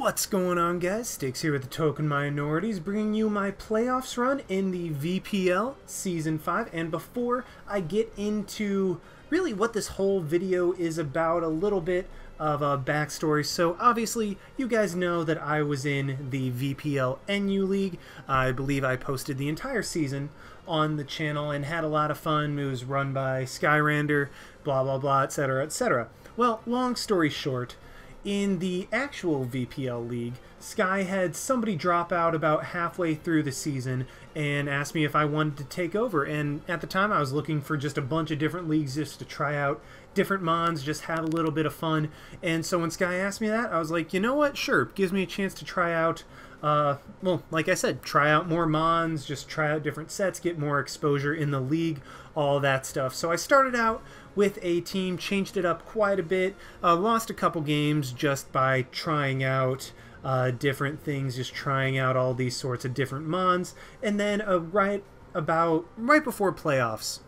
What's going on, guys? Styx here with the Token Minorities, bringing you my playoffs run in the VPL Season 5. And before I get into really what this whole video is about, a little bit of a backstory. So obviously, you guys know that I was in the VPL NU League. I believe I posted the entire season on the channel and had a lot of fun. It was run by Skyrander, blah, blah, blah, etc., etc. Well, long story short, in the actual VPL league, Sky had somebody drop out about halfway through the season and asked me if I wanted to take over. And at the time, I was looking for just a bunch of different leagues just to try out different mons, just have a little bit of fun. And so when Sky asked me that, I was like, you know what? Sure, gives me a chance to try out, well, like I said, try out more mons, just try out different sets, get more exposure in the league, all that stuff. So I started out with a team, changed it up quite a bit, lost a couple games just by trying out different things, just trying out all these sorts of different mons, and then right before playoffs,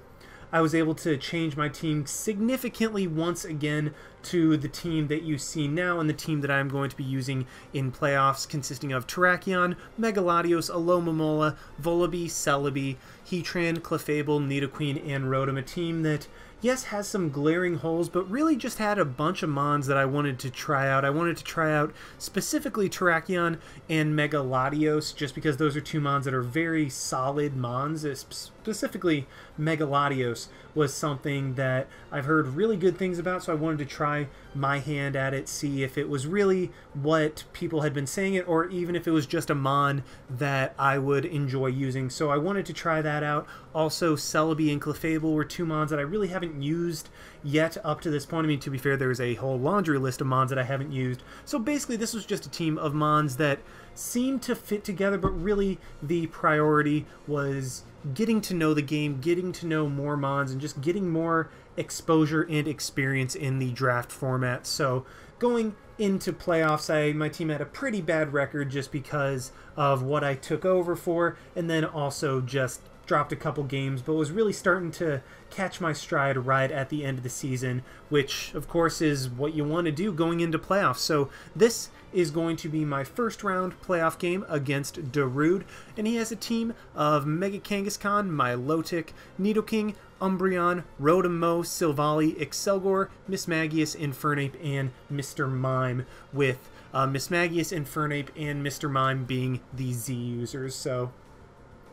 I was able to change my team significantly once again to the team that you see now, and the team that I'm going to be using in playoffs, consisting of Terrakion, Megaladios, Alomomola, Volibear, Celebi, Heatran, Clefable, Nidoqueen, and Rotom. A team that, yes, has some glaring holes, but really just had a bunch of mons that I wanted to try out. I wanted to try out specifically Terrakion and Megaladios, just because those are two mons that are very solid mons. Specifically, Megaladios was something that I've heard really good things about, so I wanted to try my hand at it, see if it was really what people had been saying it, or even if it was just a mon that I would enjoy using. So I wanted to try that out. Also, Celebi and Clefable were two mons that I really haven't used yet up to this point. I mean, to be fair, there's a whole laundry list of mons that I haven't used. So basically, this was just a team of mons that seemed to fit together, but really the priority was getting to know the game, getting to know more mons, and just getting more exposure and experience in the draft format. So going into playoffs, my team had a pretty bad record just because of what I took over for, and then also just dropped a couple games, but was really starting to catch my stride right at the end of the season, which of course is what you want to do going into playoffs. So this is going to be my first round playoff game against Darude, and he has a team of Mega Kangaskhan, Milotic, Nidoking, Umbreon, Rotom, Silvally, Excelgor, Mismagius, Infernape, and Mr. Mime, with Mismagius, Infernape, and Mr. Mime being the Z users. So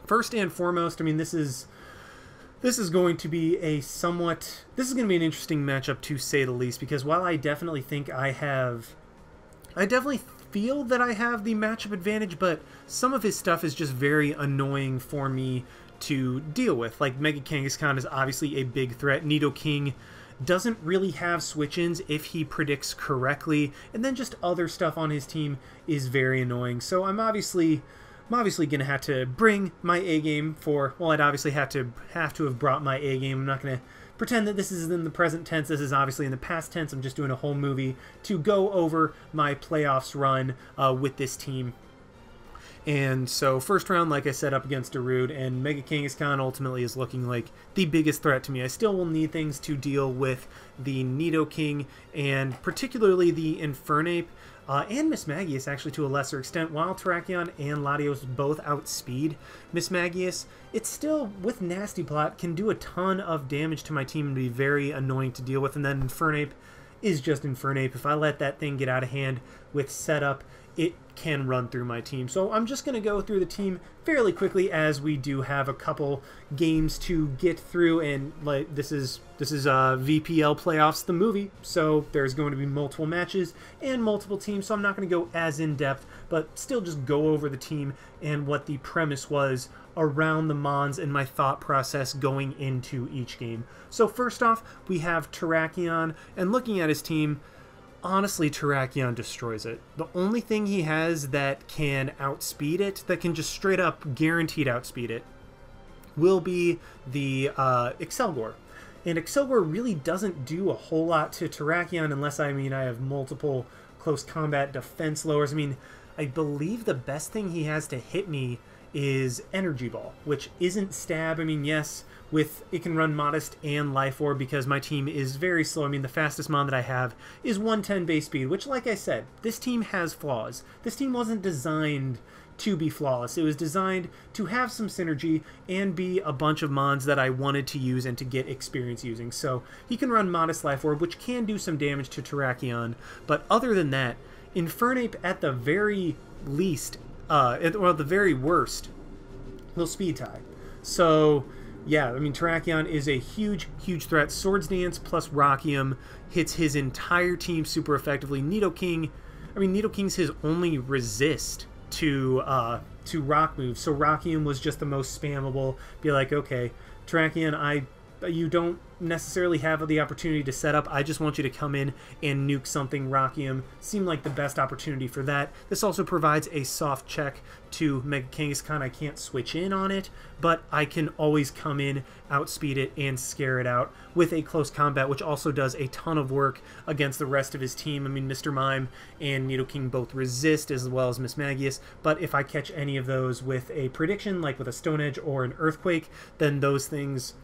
first and foremost, I mean, this is going to be an interesting matchup, to say the least, because while I definitely think I definitely feel that I have the matchup advantage, but some of his stuff is just very annoying for me to deal with. Like, Mega Kangaskhan is obviously a big threat. Nidoking doesn't really have switch-ins if he predicts correctly, and then just other stuff on his team is very annoying. So I'm obviously going to have to bring my A-game for, well, I'd obviously have to have brought my A-game. I'm not going to pretend that this is in the present tense. This is obviously in the past tense. I'm just doing a whole movie to go over my playoffs run with this team. And so first round, like I said, up against Darude, and Mega Kangaskhan ultimately is looking like the biggest threat to me. I still will need things to deal with the Nidoking, and particularly the Infernape, and Mismagius, actually, to a lesser extent. While Terrakion and Latios both outspeed Mismagius, it's still, with Nasty Plot, can do a ton of damage to my team and be very annoying to deal with. And then Infernape is just Infernape. If I let that thing get out of hand with setup, it can run through my team. So I'm just going to go through the team fairly quickly, as we do have a couple games to get through, and like this is VPL playoffs, the movie, so there's going to be multiple matches and multiple teams, so I'm not going to go as in depth, but still just go over the team and what the premise was around the mons and my thought process going into each game. So first off, we have Terrakion, and looking at his team, honestly, Terrakion destroys it. The only thing he has that can outspeed it, that can just straight up guaranteed outspeed it, will be the Excelgor. And Excelgor really doesn't do a whole lot to Terrakion unless, I have multiple close combat defense lowers. I believe the best thing he has to hit me is Energy Ball, which isn't Stab. I mean, yes, it can run Modest and Life Orb because my team is very slow. I mean, the fastest mon that I have is 110 base speed, which, like I said, this team has flaws. This team wasn't designed to be flawless. It was designed to have some synergy and be a bunch of mons that I wanted to use and to get experience using. So he can run Modest Life Orb, which can do some damage to Terrakion, but other than that, Infernape at the very least, or the very worst, will Speed Tie. So yeah, I mean, Terrakion is a huge, huge threat. Swords Dance plus Rockium hits his entire team super effectively. Nidoking's his only resist to rock moves, so Rockium was just the most spammable. Be like, okay, Terrakion, you don't necessarily have the opportunity to set up. I just want you to come in and nuke something. Rockium seemed like the best opportunity for that. This also provides a soft check to Mega Kangaskhan. I can't switch in on it, but I can always come in, outspeed it, and scare it out with a close combat, which also does a ton of work against the rest of his team. I mean, Mr. Mime and Nidoking both resist as well as Mismagius, but if I catch any of those with a prediction, like with a Stone Edge or an Earthquake, then those things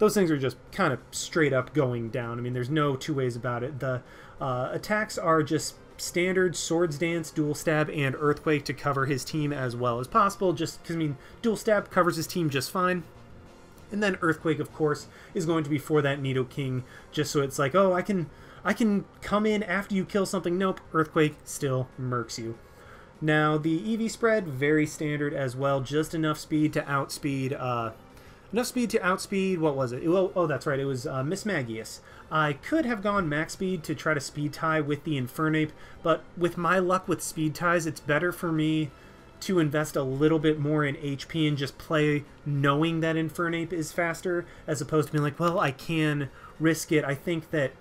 are just kind of straight up going down. I mean, there's no two ways about it. The attacks are just standard Swords Dance, Dual Stab, and Earthquake to cover his team as well as possible, just because, I mean, Dual Stab covers his team just fine. And then Earthquake, of course, is going to be for that Nidoking, just so it's like, oh, I can come in after you kill something. Nope, Earthquake still murks you. Now, the EV spread, very standard as well, just enough speed to outspeed what was it? Oh, that's right, it was Mismagius. I could have gone max speed to try to speed tie with the Infernape, but with my luck with speed ties, it's better for me to invest a little bit more in HP and just play knowing that Infernape is faster, as opposed to being like, well, I can risk it. I think that,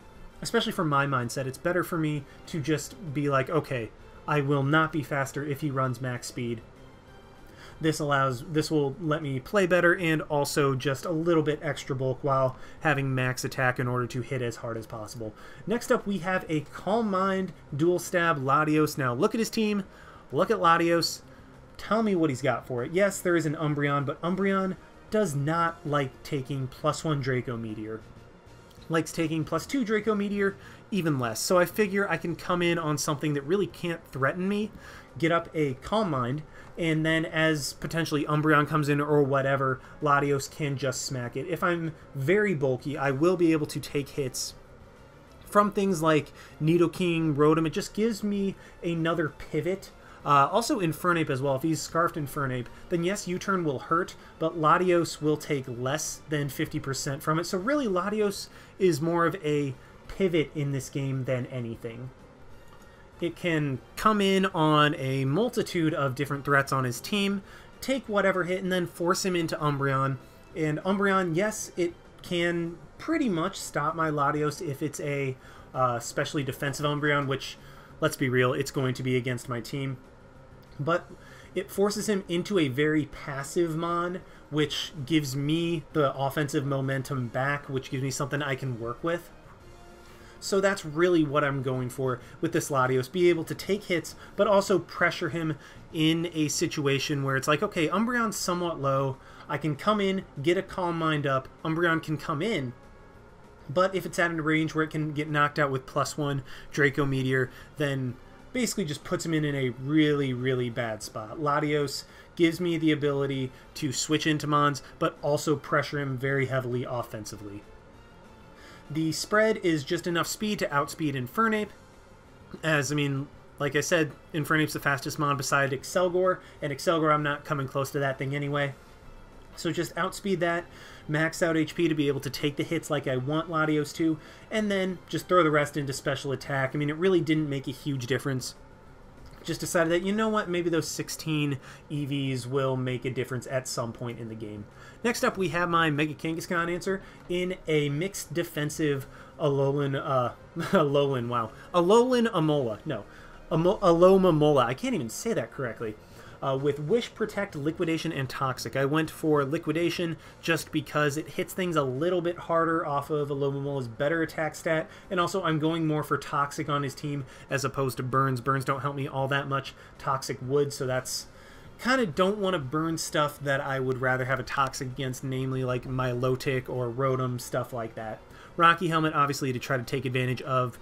especially for my mindset, it's better for me to just be like, okay, I will not be faster if he runs max speed. This will let me play better and also just a little bit extra bulk while having max attack in order to hit as hard as possible. Next up, we have a Calm Mind Dual Stab Latios. Now, look at his team. Look at Latios. Tell me what he's got for it. Yes, there is an Umbreon, but Umbreon does not like taking +1 Draco Meteor. Likes taking +2 Draco Meteor, even less. So I figure I can come in on something that really can't threaten me, get up a Calm Mind, and then as potentially Umbreon comes in or whatever, Latios can just smack it. If I'm very bulky, I will be able to take hits from things like Nidoking, Rotom. It just gives me another pivot. Also Infernape as well. If he's Scarfed Infernape, then yes, U-turn will hurt, but Latios will take less than 50% from it. So really, Latios is more of a pivot in this game than anything. It can come in on a multitude of different threats on his team, take whatever hit, and then force him into Umbreon. And Umbreon, yes, it can pretty much stop my Latios if it's a especially defensive Umbreon, which, let's be real, it's going to be against my team. But it forces him into a very passive mon, which gives me the offensive momentum back, which gives me something I can work with. So that's really what I'm going for with this Latios. Be able to take hits, but also pressure him in a situation where it's like, okay, Umbreon's somewhat low. I can come in, get a Calm Mind up. Umbreon can come in. But if it's at a range where it can get knocked out with +1 Draco Meteor, then basically just puts him in a really, really bad spot. Latios gives me the ability to switch into mons, but also pressure him very heavily offensively. The spread is just enough speed to outspeed Infernape, as, I mean, like I said, Infernape's the fastest mon beside Excelgor, and Excelgor, I'm not coming close to that thing anyway. So just outspeed that, max out HP to be able to take the hits like I want Latios to, and then just throw the rest into special attack. I mean, it really didn't make a huge difference. Just decided that, you know what, maybe those 16 EVs will make a difference at some point in the game. Next up, we have my Mega Kangaskhan answer in a mixed defensive Alolan Alomomola. I can't even say that correctly. With Wish, Protect, Liquidation, and Toxic. I went for Liquidation just because it hits things a little bit harder off of Alomomola's better attack stat, and also I'm going more for Toxic on his team as opposed to Burns. Burns don't help me all that much. Toxic would, so that's kind of don't want to burn stuff that I would rather have a toxic against, namely like Milotic or Rotom, stuff like that. Rocky Helmet, obviously, to try to take advantage of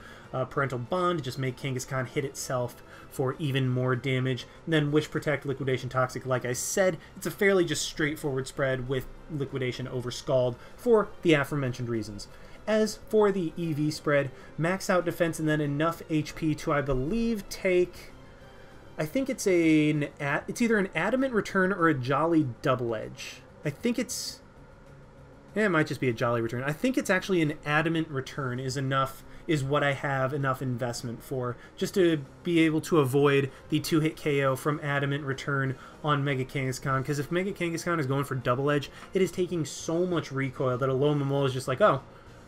Parental Bond, just make Kangaskhan hit itself for even more damage. And then Wish Protect, Liquidation Toxic, like I said, it's a fairly just straightforward spread with Liquidation over Scald for the aforementioned reasons. As for the EV spread, max out defense and then enough HP to, I believe, take... I think it's either an Adamant Return or a Jolly Double Edge. I think it's... Yeah, it might just be a Jolly Return. I think it's actually an Adamant Return is what I have enough investment for, just to be able to avoid the 2-hit KO from Adamant Return on Mega Kangaskhan, because if Mega Kangaskhan is going for Double Edge, it is taking so much recoil that Alomomola is just like, oh,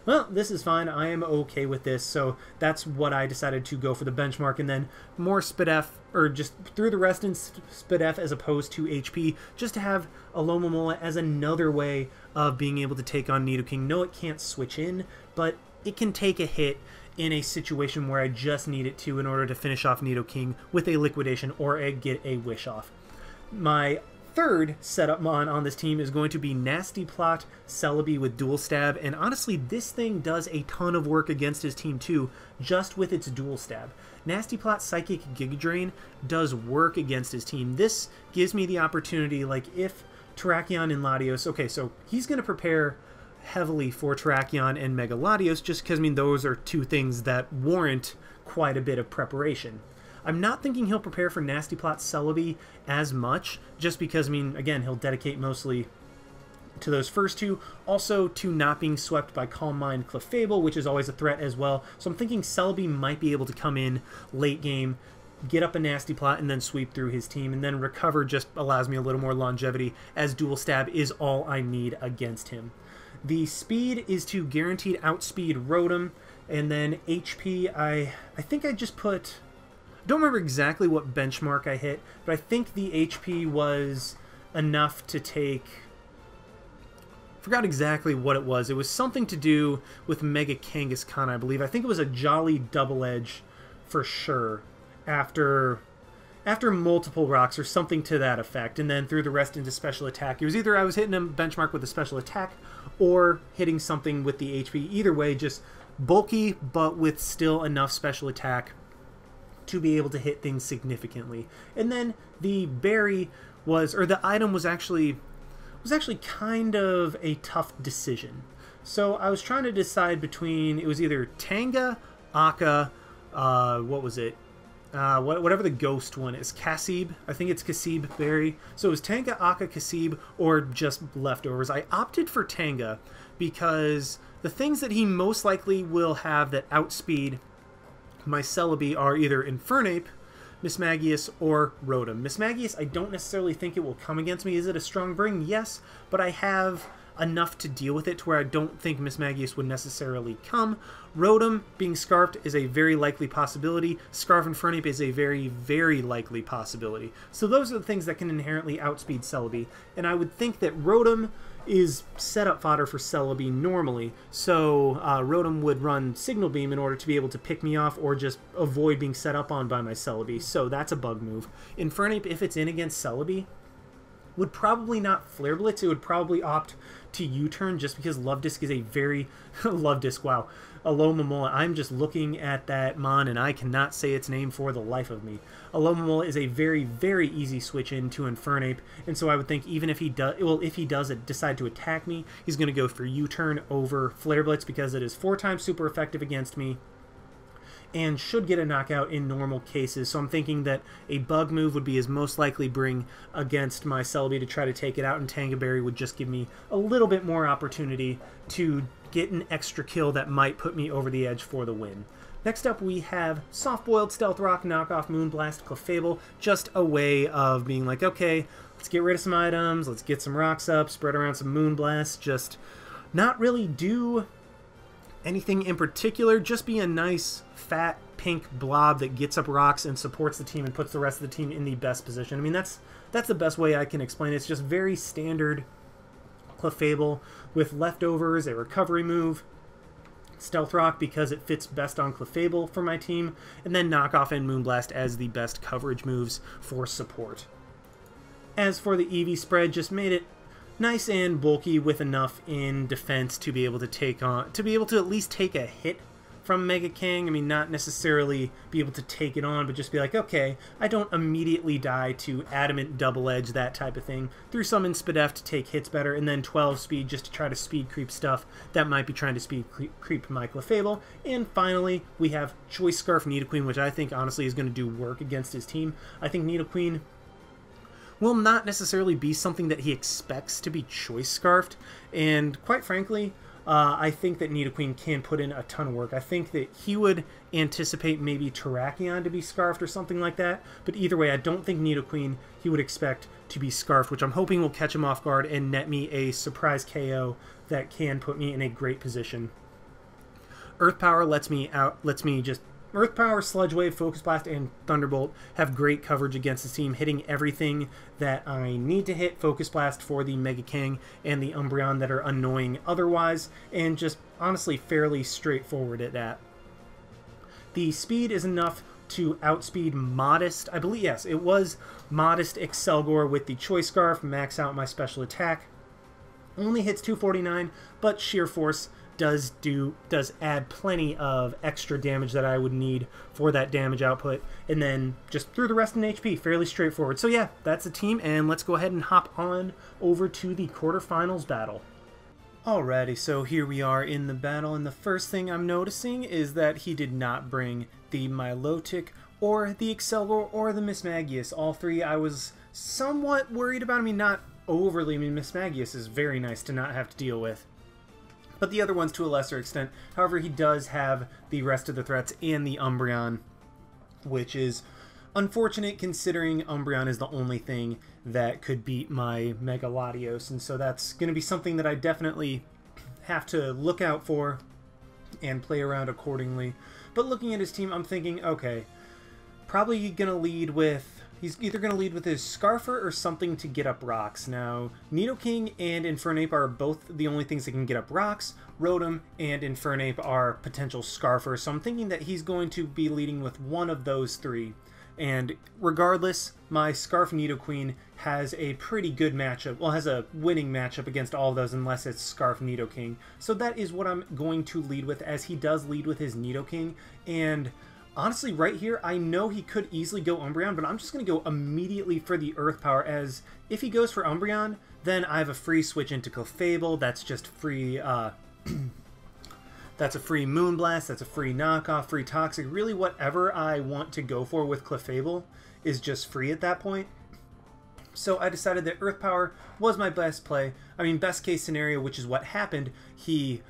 well, this is fine, I am okay with this, so that's what I decided to go for the benchmark, and then more SpDef, or just through the rest in SpDef as opposed to HP, just to have Alomomola as another way of being able to take on Nidoking. No, it can't switch in, but it can take a hit in a situation where I just need it to in order to finish off Nidoking with a Liquidation or get a Wish off. My third setup mon on this team is going to be Nasty Plot Celebi with Dual Stab, and honestly this thing does a ton of work against his team too, just with its Dual Stab. Nasty Plot Psychic Giga Drain does work against his team. This gives me the opportunity, like if Terrakion and Latios, okay, so he's going to prepare heavily for Terrakion and Mega Latios just because, I mean, those are two things that warrant quite a bit of preparation. I'm not thinking he'll prepare for Nasty Plot Celebi as much, just because, I mean, again, he'll dedicate mostly to those first two, also to not being swept by Calm Mind Clefable, which is always a threat as well. So I'm thinking Celebi might be able to come in late game, get up a Nasty Plot, and then sweep through his team, and then Recover just allows me a little more longevity, as Dual Stab is all I need against him. The speed is to guaranteed outspeed Rotom, and then HP, I think I just put... don't remember exactly what benchmark I hit, but I think the HP was enough to take... forgot exactly what it was. It was something to do with Mega Kangaskhan, I believe. I think it was a Jolly Double Edge for sure, after multiple rocks or something to that effect, and then threw the rest into special attack. It was either I was hitting a benchmark with a special attack or hitting something with the HP. Either way, just bulky, but with still enough special attack to be able to hit things significantly. And then the berry was, or the item was actually kind of a tough decision. So I was trying to decide between, it was either Tanga, Akka, what was it? Whatever the ghost one is, Kasib. I think it's Kasib berry. So it was Tanga, Akka, Kasib, or just leftovers. I opted for Tanga because the things that he most likely will have that outspeed my Celebi are either Infernape, Mismagius, or Rotom. Mismagius, I don't necessarily think it will come against me. Is it a strong bring? Yes, but I have enough to deal with it to where I don't think Mismagius would necessarily come. Rotom being Scarfed is a very likely possibility. Scarf Infernape is a very, very likely possibility. So those are the things that can inherently outspeed Celebi, and I would think that Rotom is setup fodder for Celebi normally, so Rotom would run Signal Beam in order to be able to pick me off or just avoid being set up on by my Celebi, so that's a bug move. Infernape, if it's in against Celebi, would probably not Flare Blitz. It would probably opt to U-turn just because Love Disc is a very... Love Disc, wow. Alomomola, I'm just looking at that mon and I cannot say its name for the life of me. Alomomola is a very, very easy switch in to Infernape, and so I would think even if he does, well, if he does decide to attack me, he's going to go for U-turn over Flare Blitz because it is 4 times super effective against me and should get a knockout in normal cases. So I'm thinking that a bug move would be his most likely bring against my Celebi to try to take it out, and Tanga Berry would just give me a little bit more opportunity to get an extra kill that might put me over the edge for the win. Next up we have Soft Boiled Stealth Rock, Knockoff Moonblast, Clefable, just a way of being like, okay, let's get rid of some items, let's get some rocks up, spread around some Moonblast, just not really do anything in particular, just be a nice fat pink blob that gets up rocks and supports the team and puts the rest of the team in the best position. I mean, that's the best way I can explain it. It's just very standard Clefable with leftovers, a recovery move, Stealth Rock because it fits best on Clefable for my team, and then Knockoff and Moonblast as the best coverage moves for support. As for the EV spread, just made it nice and bulky with enough in defense to be able to take on, to be able to at least take a hit from Mega King. I mean, not necessarily be able to take it on, but just be like, okay, I don't immediately die to Adamant Double Edge, that type of thing. Threw some in Spadef to take hits better, and then 12 speed just to try to speed creep stuff that might be trying to speed creep my Clefable. And finally, we have Choice Scarf Nidoqueen, which I think honestly is going to do work against his team. I think Nidoqueen will not necessarily be something that he expects to be Choice Scarfed, and quite frankly, I think that Nidoqueen can put in a ton of work. I think that he would anticipate maybe Terrakion to be Scarfed or something like that, but either way, I don't think Nidoqueen he would expect to be Scarfed, which I'm hoping will catch him off guard and net me a surprise KO that can put me in a great position. Earth Power lets me just Earth Power, Sludge Wave, Focus Blast, and Thunderbolt have great coverage against the team, hitting everything that I need to hit. Focus Blast for the Mega King and the Umbreon that are annoying otherwise, and just honestly fairly straightforward at that. The speed is enough to outspeed Modest. I believe, yes, it was Modest Excelgor with the Choice Scarf, max out my special attack. Only hits 249, but Sheer Force does add plenty of extra damage that I would need for that damage output, and then just threw the rest in HP. Fairly straightforward. So yeah, that's the team, and let's go ahead and hop on over to the quarterfinals battle. Alrighty, so here we are in the battle, and the first thing I'm noticing is that he did not bring the Milotic or the Excelgor or the Mismagius. All three I was somewhat worried about. I mean, not overly. I mean, Mismagius is very nice to not have to deal with, but the other ones to a lesser extent. However, he does have the rest of the threats and the Umbreon, which is unfortunate considering Umbreon is the only thing that could beat my Mega Latios, and so that's going to be something that I definitely have to look out for and play around accordingly. But looking at his team, I'm thinking, okay, probably going to lead with... He's either going to lead with his Scarfer or something to get up rocks. Now, Nidoking and Infernape are both the only things that can get up rocks. Rotom and Infernape are potential Scarfers, so I'm thinking that he's going to be leading with one of those three. And regardless, my Scarf Nidoqueen has a pretty good matchup. Well, has a winning matchup against all of those unless it's Scarf Nidoking. So that is what I'm going to lead with, as he does lead with his Nidoking. And honestly, right here, I know he could easily go Umbreon, but I'm just going to go immediately for the Earth Power, as if he goes for Umbreon, then I have a free switch into Clefable. That's just free, that's a free Moonblast, that's a free knockoff, free Toxic. Really, whatever I want to go for with Clefable is just free at that point. So I decided that Earth Power was my best play. I mean, best case scenario, which is what happened. He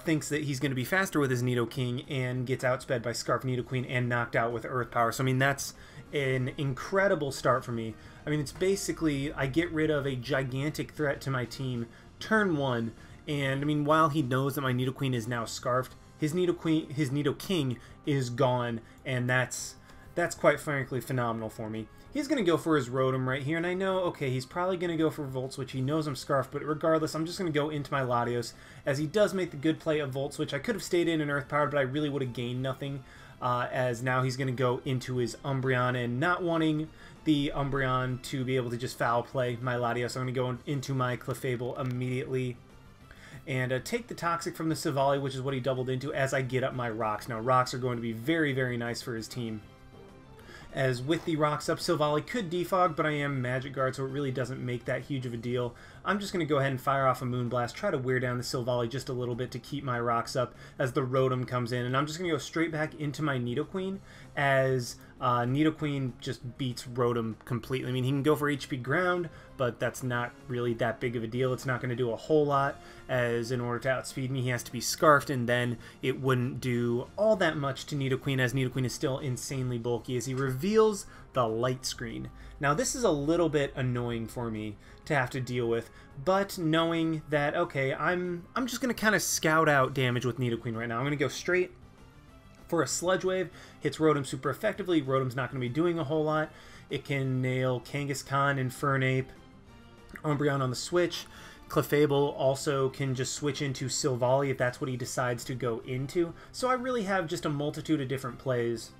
thinks that he's going to be faster with his Nidoking and gets outsped by Scarf Nidoqueen and knocked out with Earth Power. So, I mean, that's an incredible start for me. I mean, it's basically I get rid of a gigantic threat to my team turn one, and I mean, while he knows that my Nidoqueen is now Scarfed, his Nidoking is gone, and that's quite frankly phenomenal for me. He's going to go for his Rotom right here, and I know, okay, he's probably going to go for Volt Switch. He knows I'm Scarfed, but regardless, I'm just going to go into my Latios, as he does make the good play of Volt Switch. I could have stayed in an Earth Power, but I really would have gained nothing, as now he's going to go into his Umbreon, and not wanting the Umbreon to be able to just foul play my Latios, I'm going to go into my Clefable immediately and take the Toxic from the Silvally, which is what he doubled into, as I get up my Rocks. Now, Rocks are going to be very, very nice for his team, as with the Rocks up, Silvally could defog, but I am Magic Guard, so it really doesn't make that huge of a deal. I'm just going to go ahead and fire off a Moonblast, try to wear down the Silvally just a little bit to keep my Rocks up as the Rotom comes in, and I'm just going to go straight back into my Nidoqueen, as Nidoqueen just beats Rotom completely. I mean, he can go for HP Ground, but that's not really that big of a deal. It's not going to do a whole lot, as in order to outspeed me, he has to be Scarfed, and then it wouldn't do all that much to Nidoqueen, as Nidoqueen is still insanely bulky, as he reveals the Light Screen. Now, this is a little bit annoying for me to have to deal with, but knowing that, okay, I'm just going to kind of scout out damage with Nidoqueen right now. I'm going to go straight for a Sludge Wave. Hits Rotom super effectively. Rotom's not going to be doing a whole lot. It can nail Kangaskhan, Infernape, Umbreon on the switch. Clefable also can just switch into Silvally if that's what he decides to go into. So I really have just a multitude of different plays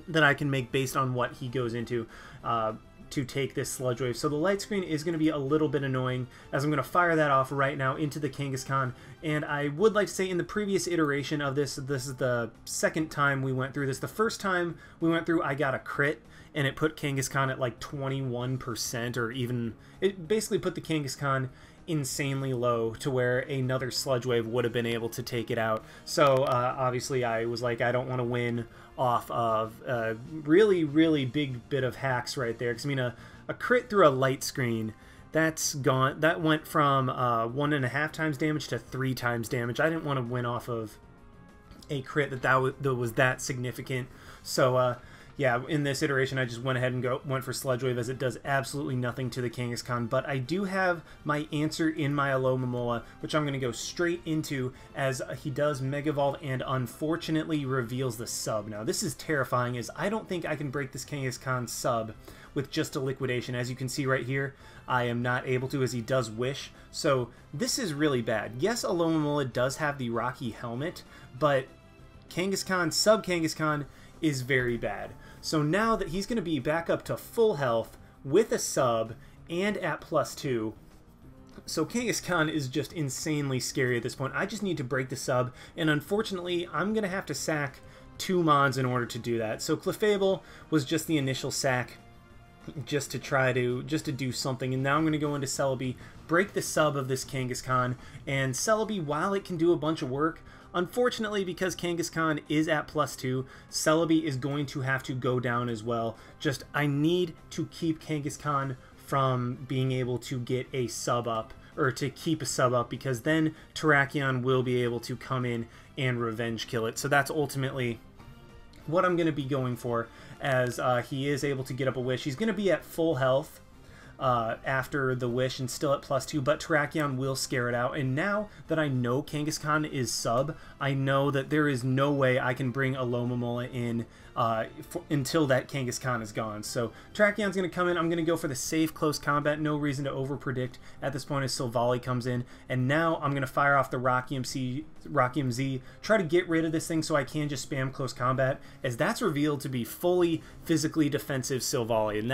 that I can make based on what he goes into to take this Sludge Wave. So the light screen is going to be a little bit annoying, as I'm going to fire that off right now into the Kangaskhan. And I would like to say in the previous iteration of this is the second time we went through this. The first time we went through, I got a crit, and it put Kangaskhan at like 21%, or even, it basically put the Kangaskhan insanely low to where another Sludge Wave would have been able to take it out. So obviously I was like, I don't want to win off of a really, really big bit of hacks right there. Because I mean, a crit through a light screen, that's gone. That went from 1.5 times damage to 3 times damage. I didn't want to win off of a crit that was that significant. So yeah, in this iteration, I just went ahead and went for Sludge Wave, as it does absolutely nothing to the Kangaskhan. But I do have my answer in my Alomomola, which I'm going to go straight into, as he does Mega Evolve and unfortunately reveals the sub. Now, this is terrifying, as I don't think I can break this Kangaskhan sub with just a liquidation. As you can see right here, I am not able to, as he does Wish. So this is really bad. Yes, Alomomola does have the Rocky Helmet, but Kangaskhan, sub Kangaskhan, is very bad. So now that he's going to be back up to full health with a sub and at +2, so Kangaskhan is just insanely scary at this point. I just need to break the sub, and unfortunately I'm going to have to sack 2 Mons in order to do that. So Clefable was just the initial sack, just to do something, and now I'm going to go into Celebi, break the sub of this Kangaskhan, and Celebi, while it can do a bunch of work, unfortunately, because Kangaskhan is at +2, Celebi is going to have to go down as well. Just, I need to keep Kangaskhan from being able to get a sub up, or to keep a sub up, because then Terrakion will be able to come in and revenge kill it. So that's ultimately what I'm going to be going for, as he is able to get up a Wish. He's going to be at full health after the Wish and still at +2, but Terrakion will scare it out. And now that I know Kangaskhan is sub, I know that there is no way I can bring Alomomola in until that Kangaskhan is gone. So Terrakion's going to come in. I'm going to go for the safe close combat. No reason to overpredict at this point as Silvally comes in. And now I'm going to fire off the Rockium Z, try to get rid of this thing so I can just spam close combat, as that's revealed to be fully physically defensive Silvally, and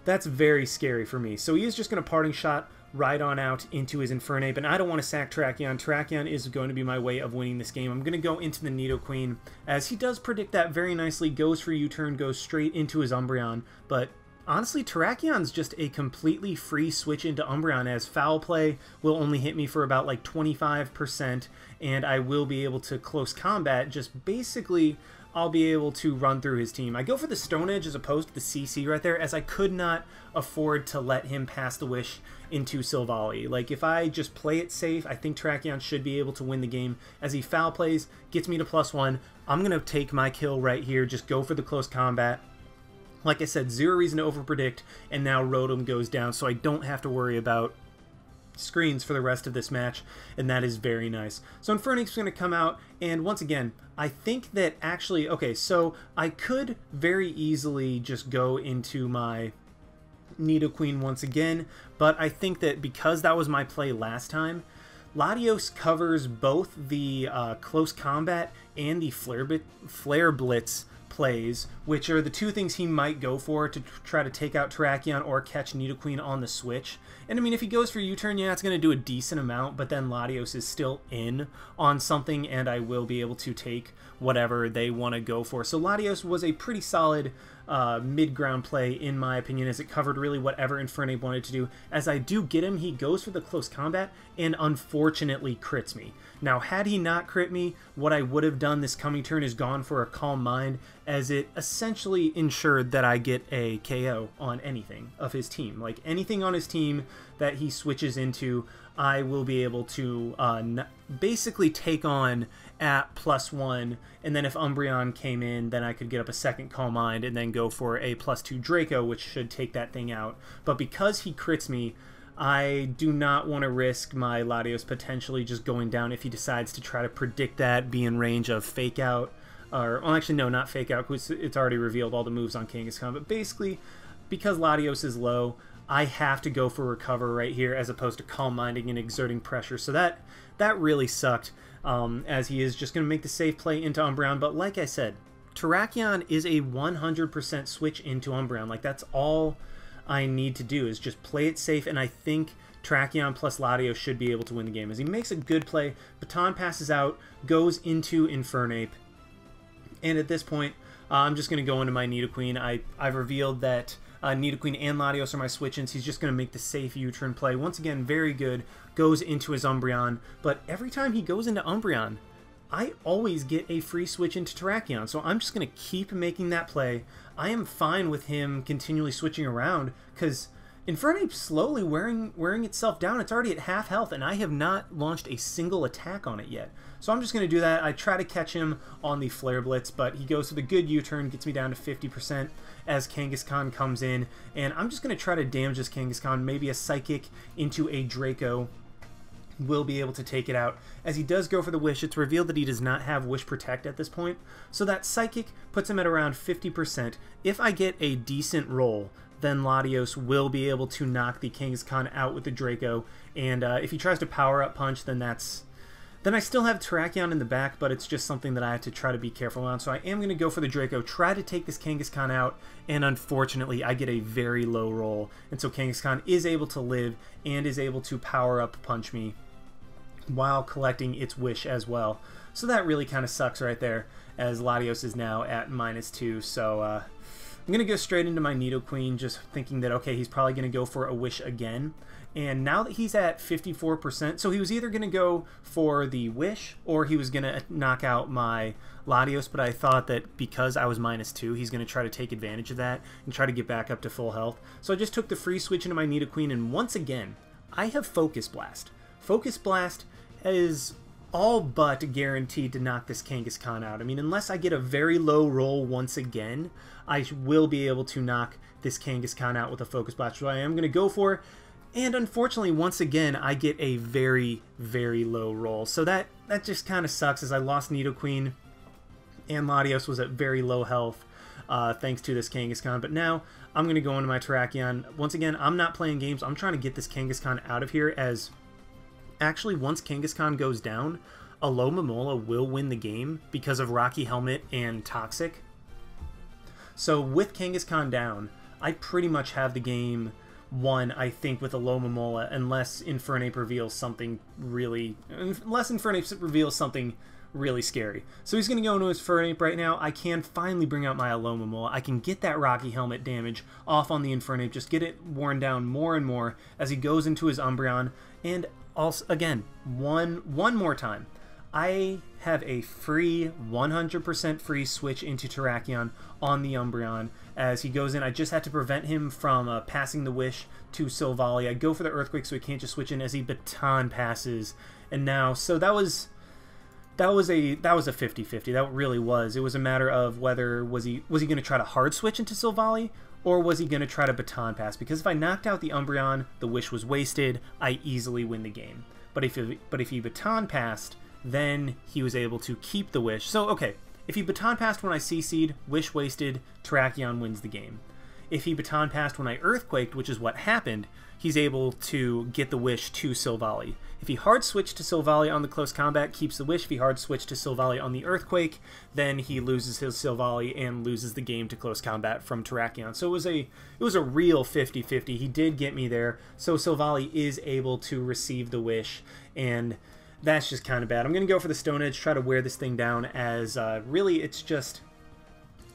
that's very scary for me. So he is just going to Parting Shot right on out into his Infernape, and I don't want to sack Terrakion. Terrakion is going to be my way of winning this game. I'm going to go into the Nidoqueen, as he does predict that very nicely, goes for U-turn, goes straight into his Umbreon, but honestly, Terrakion's just a completely free switch into Umbreon, as Foul Play will only hit me for about like 25%, and I will be able to close combat. Just basically, I'll be able to run through his team. I go for the Stone Edge as opposed to the CC right there, as I could not afford to let him pass the Wish into Silvally. Like, if I just play it safe, I think Terrakion should be able to win the game. As he Foul Plays, gets me to +1, I'm going to take my kill right here, just go for the close combat. Like I said, zero reason to overpredict, and now Rotom goes down, so I don't have to worry about screens for the rest of this match, and that is very nice. So Infernape's going to come out, and once again, I think that actually, okay, so I could very easily just go into my Nidoqueen once again, but I think that because that was my play last time, Latios covers both the close combat and the Flare Blitz plays, which are the two things he might go for to try to take out Terrakion or catch Nidoqueen on the switch. And I mean, if he goes for U-turn, yeah, it's going to do a decent amount, but then Latios is still in on something, and I will be able to take whatever they want to go for. So Latios was a pretty solid mid-ground play, in my opinion, as it covered really whatever Infernape wanted to do. As I do get him, he goes for the close combat, and unfortunately crits me. Now, had he not crit me, what I would have done this coming turn is gone for a Calm Mind, as it essentially ensured that I get a KO on anything of his team. Like, anything on his team that he switches into, I will be able to basically take on at +1, and then if Umbreon came in, then I could get up a second Calm Mind and then go for a +2 Draco, which should take that thing out. But because he crits me, I do not want to risk my Latios potentially just going down if he decides to try to predict that, be in range of Fake Out, or, well, actually, no, not Fake Out, because it's already revealed all the moves on Kangaskhan, but basically, because Latios is low, I have to go for Recover right here, as opposed to Calm Minding and exerting pressure, so that really sucked, as he is just going to make the safe play into Umbreon, but like I said, Terrakion is a 100% switch into Umbreon. Like, that's all I need to do is just play it safe, and I think Terrakion plus Latios should be able to win the game. As he makes a good play, Baton passes out, goes into Infernape, and at this point, I'm just going to go into my Nidoqueen. I've revealed that Nidoqueen and Latios are my switch-ins. He's just going to make the safe U-turn play. Once again, very good. Goes into his Umbreon, but every time he goes into Umbreon, I always get a free switch into Terrakion, so I'm just going to keep making that play. I am fine with him continually switching around, because Infernape's slowly wearing itself down. It's already at half health, and I have not launched a single attack on it yet. So I'm just going to do that. I try to catch him on the Flare Blitz, but he goes for the good U-turn, gets me down to 50% as Kangaskhan comes in, and I'm just going to try to damage this Kangaskhan. Maybe a Psychic into a Draco will be able to take it out. As he does go for the Wish, it's revealed that he does not have Wish Protect at this point, so that Psychic puts him at around 50%. If I get a decent roll, then Latios will be able to knock the Kangaskhan out with the Draco, and if he tries to Power Up Punch, then I still have Terrakion in the back, but it's just something that I have to try to be careful on. So I am going to go for the Draco, try to take this Kangaskhan out, and unfortunately I get a very low roll, and so Kangaskhan is able to live and is able to Power Up Punch me while collecting its Wish as well. So that really kind of sucks right there, as Latios is now at -2, so I'm going to go straight into my Nidoqueen, just thinking that, okay, he's probably going to go for a Wish again. And now that he's at 54%, so he was either going to go for the Wish or he was going to knock out my Latios, but I thought that because I was -2, he's going to try to take advantage of that and try to get back up to full health. So I just took the free switch into my Nidoqueen, and once again, I have Focus Blast. Focus Blast is all but guaranteed to knock this Kangaskhan out. I mean, unless I get a very low roll once again, I will be able to knock this Kangaskhan out with a Focus Blast, so I am going to go for. And unfortunately, once again, I get a very, very low roll. So that just kind of sucks, as I lost Nidoqueen, and Latios was at very low health thanks to this Kangaskhan. But now I'm going to go into my Terrakion. Once again, I'm not playing games. I'm trying to get this Kangaskhan out of here, as actually once Kangaskhan goes down, Alomomola will win the game because of Rocky Helmet and Toxic. So with Kangaskhan down, I pretty much have the game won, I think, with Alomomola, unless Infernape reveals something really scary. So he's going to go into his Infernape right now. I can finally bring out my Alomomola. I can get that Rocky Helmet damage off on the Infernape, just get it worn down more and more as he goes into his Umbreon. And also, again, one more time, I have a free, 100% free switch into Terrakion on the Umbreon. As he goes in, I just had to prevent him from passing the Wish to Silvally. I go for the Earthquake so he can't just switch in as he Baton passes. And now, so that was a 50-50. That really was. It was a matter of whether was he going to try to hard switch into Silvally, or was he going to try to Baton pass? Because if I knocked out the Umbreon, the Wish was wasted. I easily win the game. But if he Baton passed, then he was able to keep the Wish. So, okay, if he Baton passed when I CC'd, Wish wasted, Terrakion wins the game. If he Baton passed when I Earthquaked, which is what happened, he's able to get the Wish to Silvally. If he hard switched to Silvally on the close combat, keeps the Wish. If he hard switched to Silvally on the Earthquake, then he loses his Silvally and loses the game to close combat from Terrakion. So it was a real 50-50. He did get me there, so Silvally is able to receive the Wish, and that's just kind of bad. I'm going to go for the Stone Edge, try to wear this thing down, as really it's just,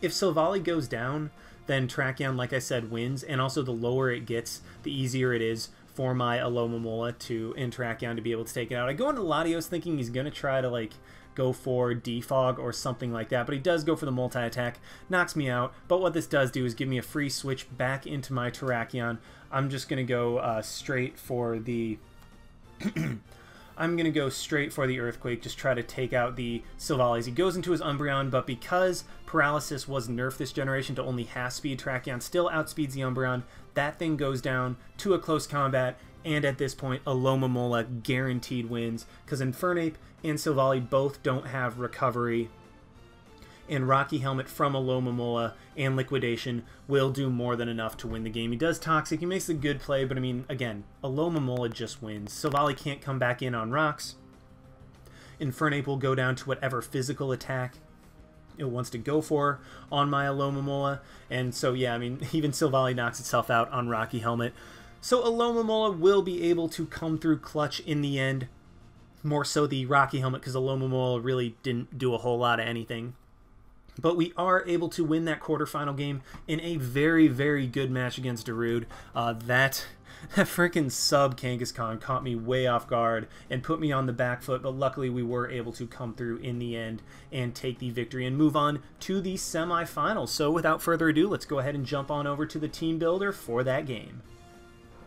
if Silvally goes down, then Terrakion, like I said, wins, and also the lower it gets, the easier it is for my Alomomola and Terrakion to be able to take it out. I go into Latios thinking he's going to try to, like, go for Defog or something like that, but he does go for the multi-attack, knocks me out, but what this does do is give me a free switch back into my Terrakion. I'm just going to go straight for the... I'm going to go straight for the Earthquake, just try to take out the Silvally. He goes into his Umbreon, but because Paralysis was nerfed this generation to only half speed, Terrakion still outspeeds the Umbreon. That thing goes down to a close combat, and at this point, Alomomola guaranteed wins, because Infernape and Silvally both don't have recovery, and Rocky Helmet from Alomomola and Liquidation will do more than enough to win the game. He does Toxic, he makes a good play, but I mean, again, Alomomola just wins. Silvally can't come back in on rocks. Infernape will go down to whatever physical attack it wants to go for on my Alomomola. And so, yeah, I mean, even Silvally knocks itself out on Rocky Helmet. So Alomomola will be able to come through clutch in the end. More so the Rocky Helmet, because Alomomola really didn't do a whole lot of anything. But we are able to win that quarterfinal game in a very, very good match against Darude. That freaking sub Kangaskhan caught me way off guard and put me on the back foot, but luckily we were able to come through in the end and take the victory and move on to the semifinals. So without further ado, let's go ahead and jump on over to the team builder for that game.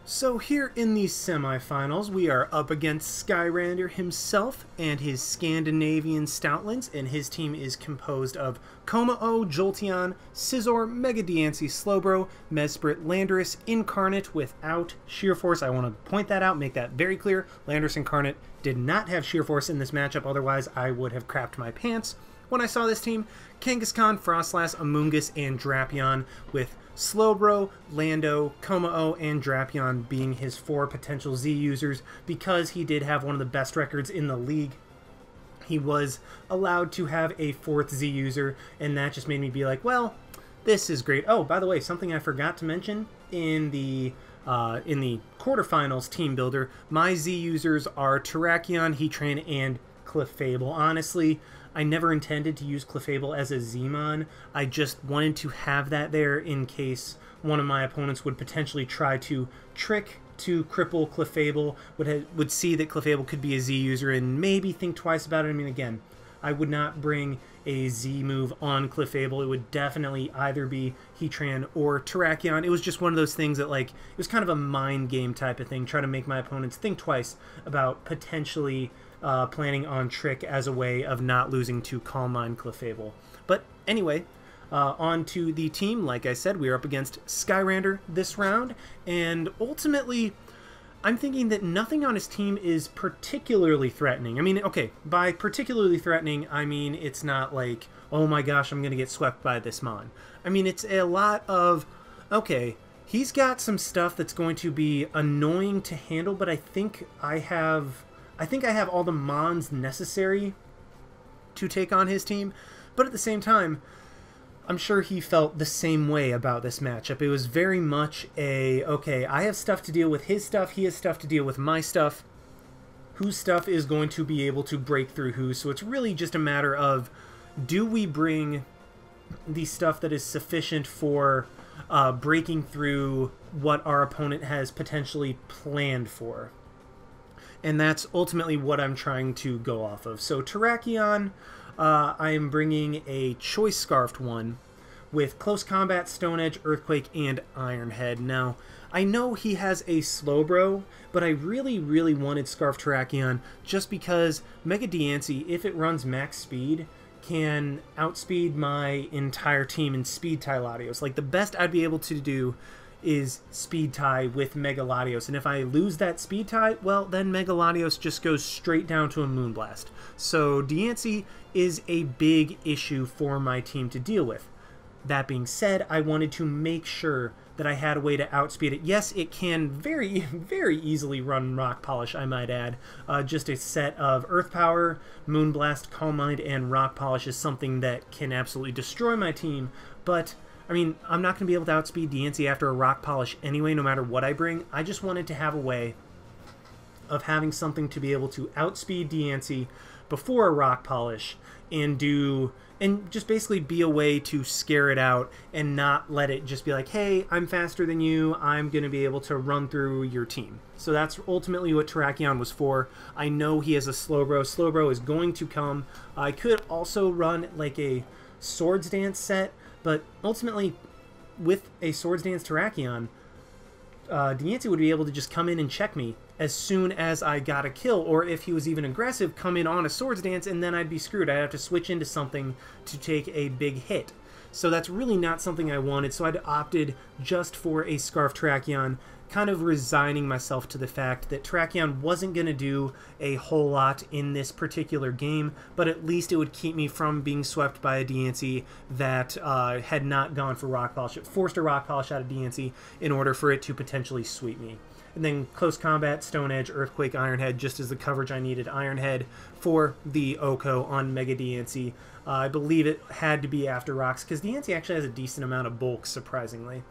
So here in the semifinals, we are up against Skyrander himself and his Scandinavian Stoutlands, and his team is composed of Kommo-o, Jolteon, Scizor, Mega Diancie, Slowbro, Mesprit, Landorus, Incarnate without Sheer Force. I want to point that out, make that very clear. Landorus Incarnate did not have Sheer Force in this matchup, otherwise I would have crapped my pants when I saw this team. Kangaskhan, Frostlass, Amoonguss, and Drapion, with Slowbro, Lando, Kommo-o, and Drapion being his 4 potential Z users because he did have one of the best records in the league. He was allowed to have a 4th Z user, and that just made me be like, well, this is great. Oh, by the way, something I forgot to mention in the quarterfinals team builder, my Z users are Terrakion, Heatran, and Clefable. Honestly, I never intended to use Clefable as a Z-Mon. I just wanted to have that there in case one of my opponents would potentially try to trick to cripple Clefable, would see that Clefable could be a Z user and maybe think twice about it. I mean, again, I would not bring a Z move on Clefable. It would definitely either be Heatran or Terrakion. It was just one of those things that, like, it was kind of a mind game type of thing, try to make my opponents think twice about potentially planning on Trick as a way of not losing to Calm Mind Clefable. But anyway, on to the team. Like I said, we are up against Skyrander this round, and ultimately, I'm thinking that nothing on his team is particularly threatening. I mean, okay, by particularly threatening, I mean it's not like, oh my gosh, I'm going to get swept by this Mon. I mean, it's a lot of, okay, he's got some stuff that's going to be annoying to handle, but I think I have all the Mons necessary to take on his team. But at the same time, I'm sure he felt the same way about this matchup. It was very much a, okay, I have stuff to deal with his stuff, he has stuff to deal with my stuff. Whose stuff is going to be able to break through who? So it's really just a matter of, do we bring the stuff that is sufficient for breaking through what our opponent has potentially planned for? And that's ultimately what I'm trying to go off of. So Terrakion, I am bringing a Choice Scarfed one with Close Combat, Stone Edge, Earthquake, and Iron Head. Now, I know he has a Slowbro, but I really, really wanted Scarf Terrakion just because Mega Diancie, if it runs max speed, can outspeed my entire team in Speed Tie Latios. Like, the best I'd be able to do is Speed Tie with Mega Latios, and if I lose that Speed Tie, well, then Mega Latios just goes straight down to a Moonblast. So Diancie is a big issue for my team to deal with. That being said, I wanted to make sure that I had a way to outspeed it. Yes, it can very, very easily run Rock Polish, I might add. Just a set of Earth Power, Moonblast, Calm Mind, and Rock Polish is something that can absolutely destroy my team, but I mean, I'm not going to be able to outspeed Diancie after a Rock Polish anyway, no matter what I bring. I just wanted to have a way of having something to be able to outspeed Diancie before a Rock Polish and just basically be a way to scare it out and not let it just be like, hey, I'm faster than you, I'm going to be able to run through your team. So that's ultimately what Terrakion was for. I know he has a Slowbro. Slowbro is going to come. I could also run like a Swords Dance set, but ultimately, with a Swords Dance Terrakion, Diancie would be able to just come in and check me as soon as I got a kill, or if he was even aggressive, come in on a Swords Dance, and then I'd be screwed. I'd have to switch into something to take a big hit. So that's really not something I wanted, so I'd opted just for a Scarf Terrakion, kind of resigning myself to the fact that Terrakion wasn't going to do a whole lot in this particular game, but at least it would keep me from being swept by a Diancie that had not gone for Rock Polish. It forced a Rock Polish out of Diancie in order for it to potentially sweep me. and then Close Combat, Stone Edge, Earthquake, Iron Head, just as the coverage I needed Iron Head for the Oko on Mega Diancie. I believe it had to be after Rocks, because Diancie actually has a decent amount of bulk, surprisingly.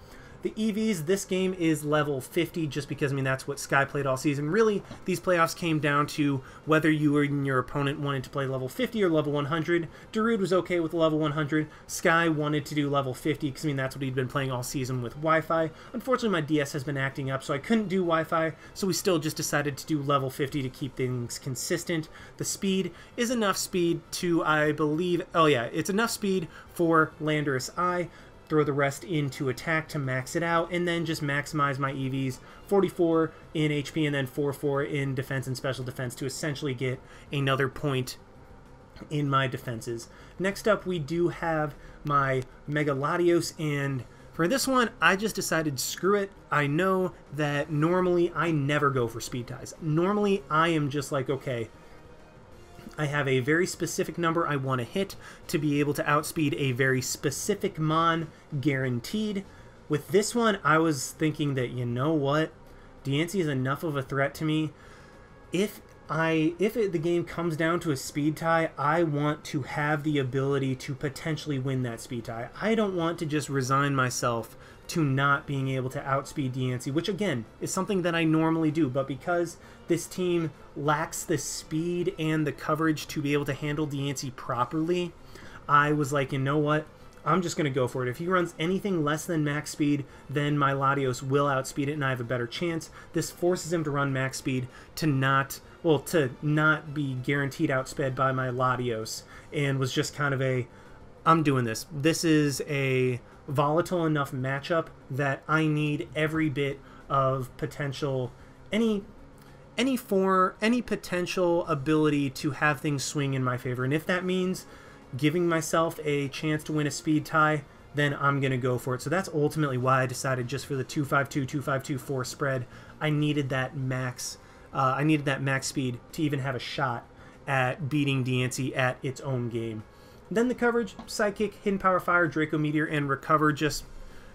The EVs, this game is level 50, just because, I mean, that's what Sky played all season. Really, these playoffs came down to whether you and your opponent wanted to play level 50 or level 100. Darude was okay with level 100. Sky wanted to do level 50, because, I mean, that's what he'd been playing all season with Wi-Fi. Unfortunately, my DS has been acting up, so I couldn't do Wi-Fi, so we still just decided to do level 50 to keep things consistent. The speed is enough speed to, I believe, oh yeah, it's enough speed for Landorus Eye. Throw the rest into attack to max it out, and then just maximize my EVs, 44 in HP and then 44 in defense and special defense to essentially get another point in my defenses. Next up, we do have my Mega Latios, and for this one, I just decided, screw it. I know that normally I never go for speed ties. Normally, I am just like, okay, I have a very specific number I want to hit to be able to outspeed a very specific mon, guaranteed. With this one, I was thinking that, you know what, Diancie is enough of a threat to me. If the game comes down to a speed tie, I want to have the ability to potentially win that speed tie. I don't want to just resign myself to not being able to outspeed Diancie, which again is something that I normally do, but because this team lacks the speed and the coverage to be able to handle Diancie properly, I was like, you know what, I'm just going to go for it. If he runs anything less than max speed, then my Latios will outspeed it and I have a better chance. This forces him to run max speed to not be guaranteed outsped by my Latios, and was just kind of a, I'm doing this. This is a volatile enough matchup that I need every bit of potential, any potential ability to have things swing in my favor. And if that means giving myself a chance to win a speed tie, then I'm going to go for it. So that's ultimately why I decided, just for the 252, 252-4 spread, I needed that max speed to even have a shot at beating Diancie at its own game. Then the coverage, Psychic, Hidden Power Fire, Draco Meteor, and Recover, just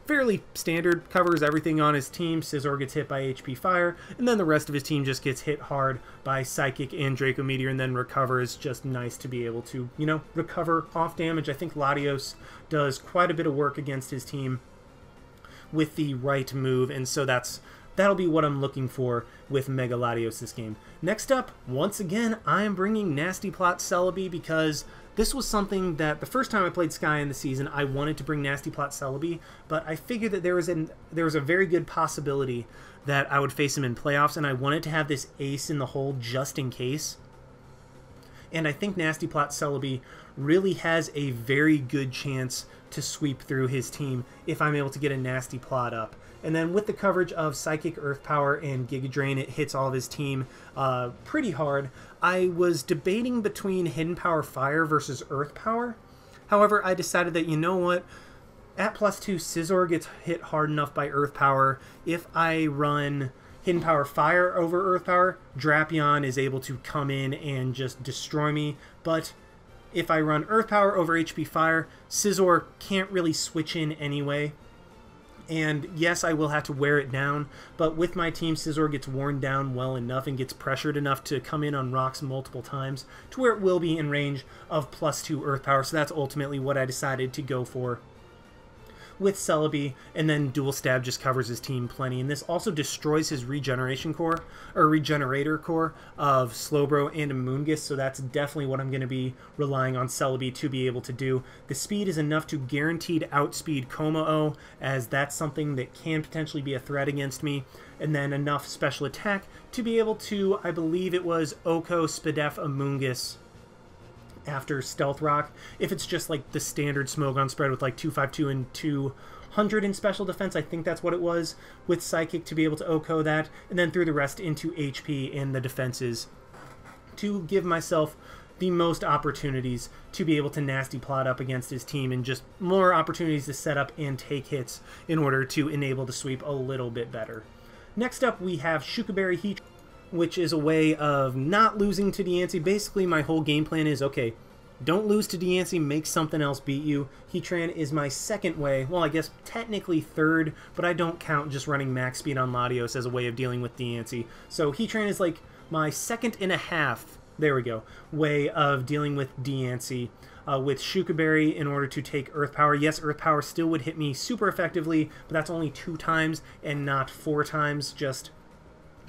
fairly standard, covers everything on his team. Scizor gets hit by HP Fire, and then the rest of his team just gets hit hard by Psychic and Draco Meteor, and then Recover is just nice to be able to, you know, recover off damage. I think Latios does quite a bit of work against his team with the right move, and so that'll be what I'm looking for with Mega Latios this game. Next up, once again, I am bringing Nasty Plot Celebi, because this was something that the first time I played Sky in the season, I wanted to bring Nasty Plot Celebi, but I figured that there was a very good possibility that I would face him in playoffs, and I wanted to have this ace in the hole just in case. And I think Nasty Plot Celebi really has a very good chance to sweep through his team if I'm able to get a Nasty Plot up. And then with the coverage of Psychic, Earth Power, and Giga Drain, it hits all of his team pretty hard. I was debating between Hidden Power Fire versus Earth Power. However, I decided that, you know what, at +2, Scizor gets hit hard enough by Earth Power. If I run Hidden Power Fire over Earth Power, Drapion is able to come in and just destroy me. But if I run Earth Power over HP Fire, Scizor can't really switch in anyway. And yes, I will have to wear it down, but with my team, Scizor gets worn down well enough and gets pressured enough to come in on rocks multiple times to where it will be in range of +2 Earth Power. So that's ultimately what I decided to go for with Celebi, and then Dual Stab just covers his team plenty. And this also destroys his regeneration core, or regenerator core, of Slowbro and Amoonguss, so that's definitely what I'm going to be relying on Celebi to be able to do. The speed is enough to guaranteed outspeed Como-O, as that's something that can potentially be a threat against me, and then enough special attack to be able to, I believe it was Oko, Spadef, Amoonguss after Stealth Rock. If it's just like the standard Smogon spread with like 252 and 200 in special defense, I think that's what it was, with Psychic to be able to Oko that, and then threw the rest into HP in the defenses to give myself the most opportunities to be able to Nasty Plot up against his team, and just more opportunities to set up and take hits in order to enable the sweep a little bit better. Next up, we have Shukaberry Heat, which is a way of not losing to Diancie. Basically, my whole game plan is, okay, don't lose to Diancie, make something else beat you. Heatran is my second way, well, I guess technically third, but I don't count just running max speed on Latios as a way of dealing with Diancie. So Heatran is like my second and a half, there we go, way of dealing with Diancie. With Shuka Berry in order to take Earth Power. Yes, Earth Power still would hit me super effectively, but that's only 2 times and not 4 times. Just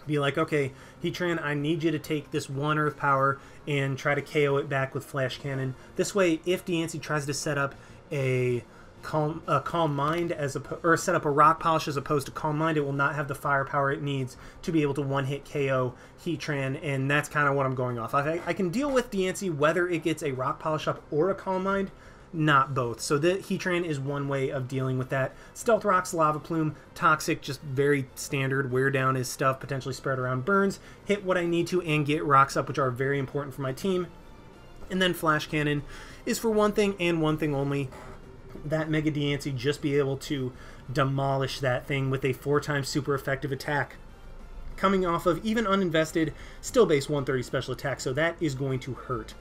be like, okay, Heatran, I need you to take this 1 Earth Power and try to KO it back with Flash Cannon. This way, if Diancie tries to set up a Calm Mind or set up a Rock Polish as opposed to Calm Mind, it will not have the firepower it needs to be able to one-hit KO Heatran, and that's kind of what I'm going off. I can deal with Diancie whether it gets a Rock Polish up or a Calm Mind, not both. So the Heatran is one way of dealing with that. Stealth Rocks, Lava Plume, Toxic, just very standard. Wear down his stuff, potentially spread around burns, hit what I need to, and get rocks up, which are very important for my team. And then Flash Cannon is for one thing and one thing only. That Mega Diancie, just be able to demolish that thing with a 4-time super effective attack. Coming off of even uninvested, still base 130 special attack, so that is going to hurt.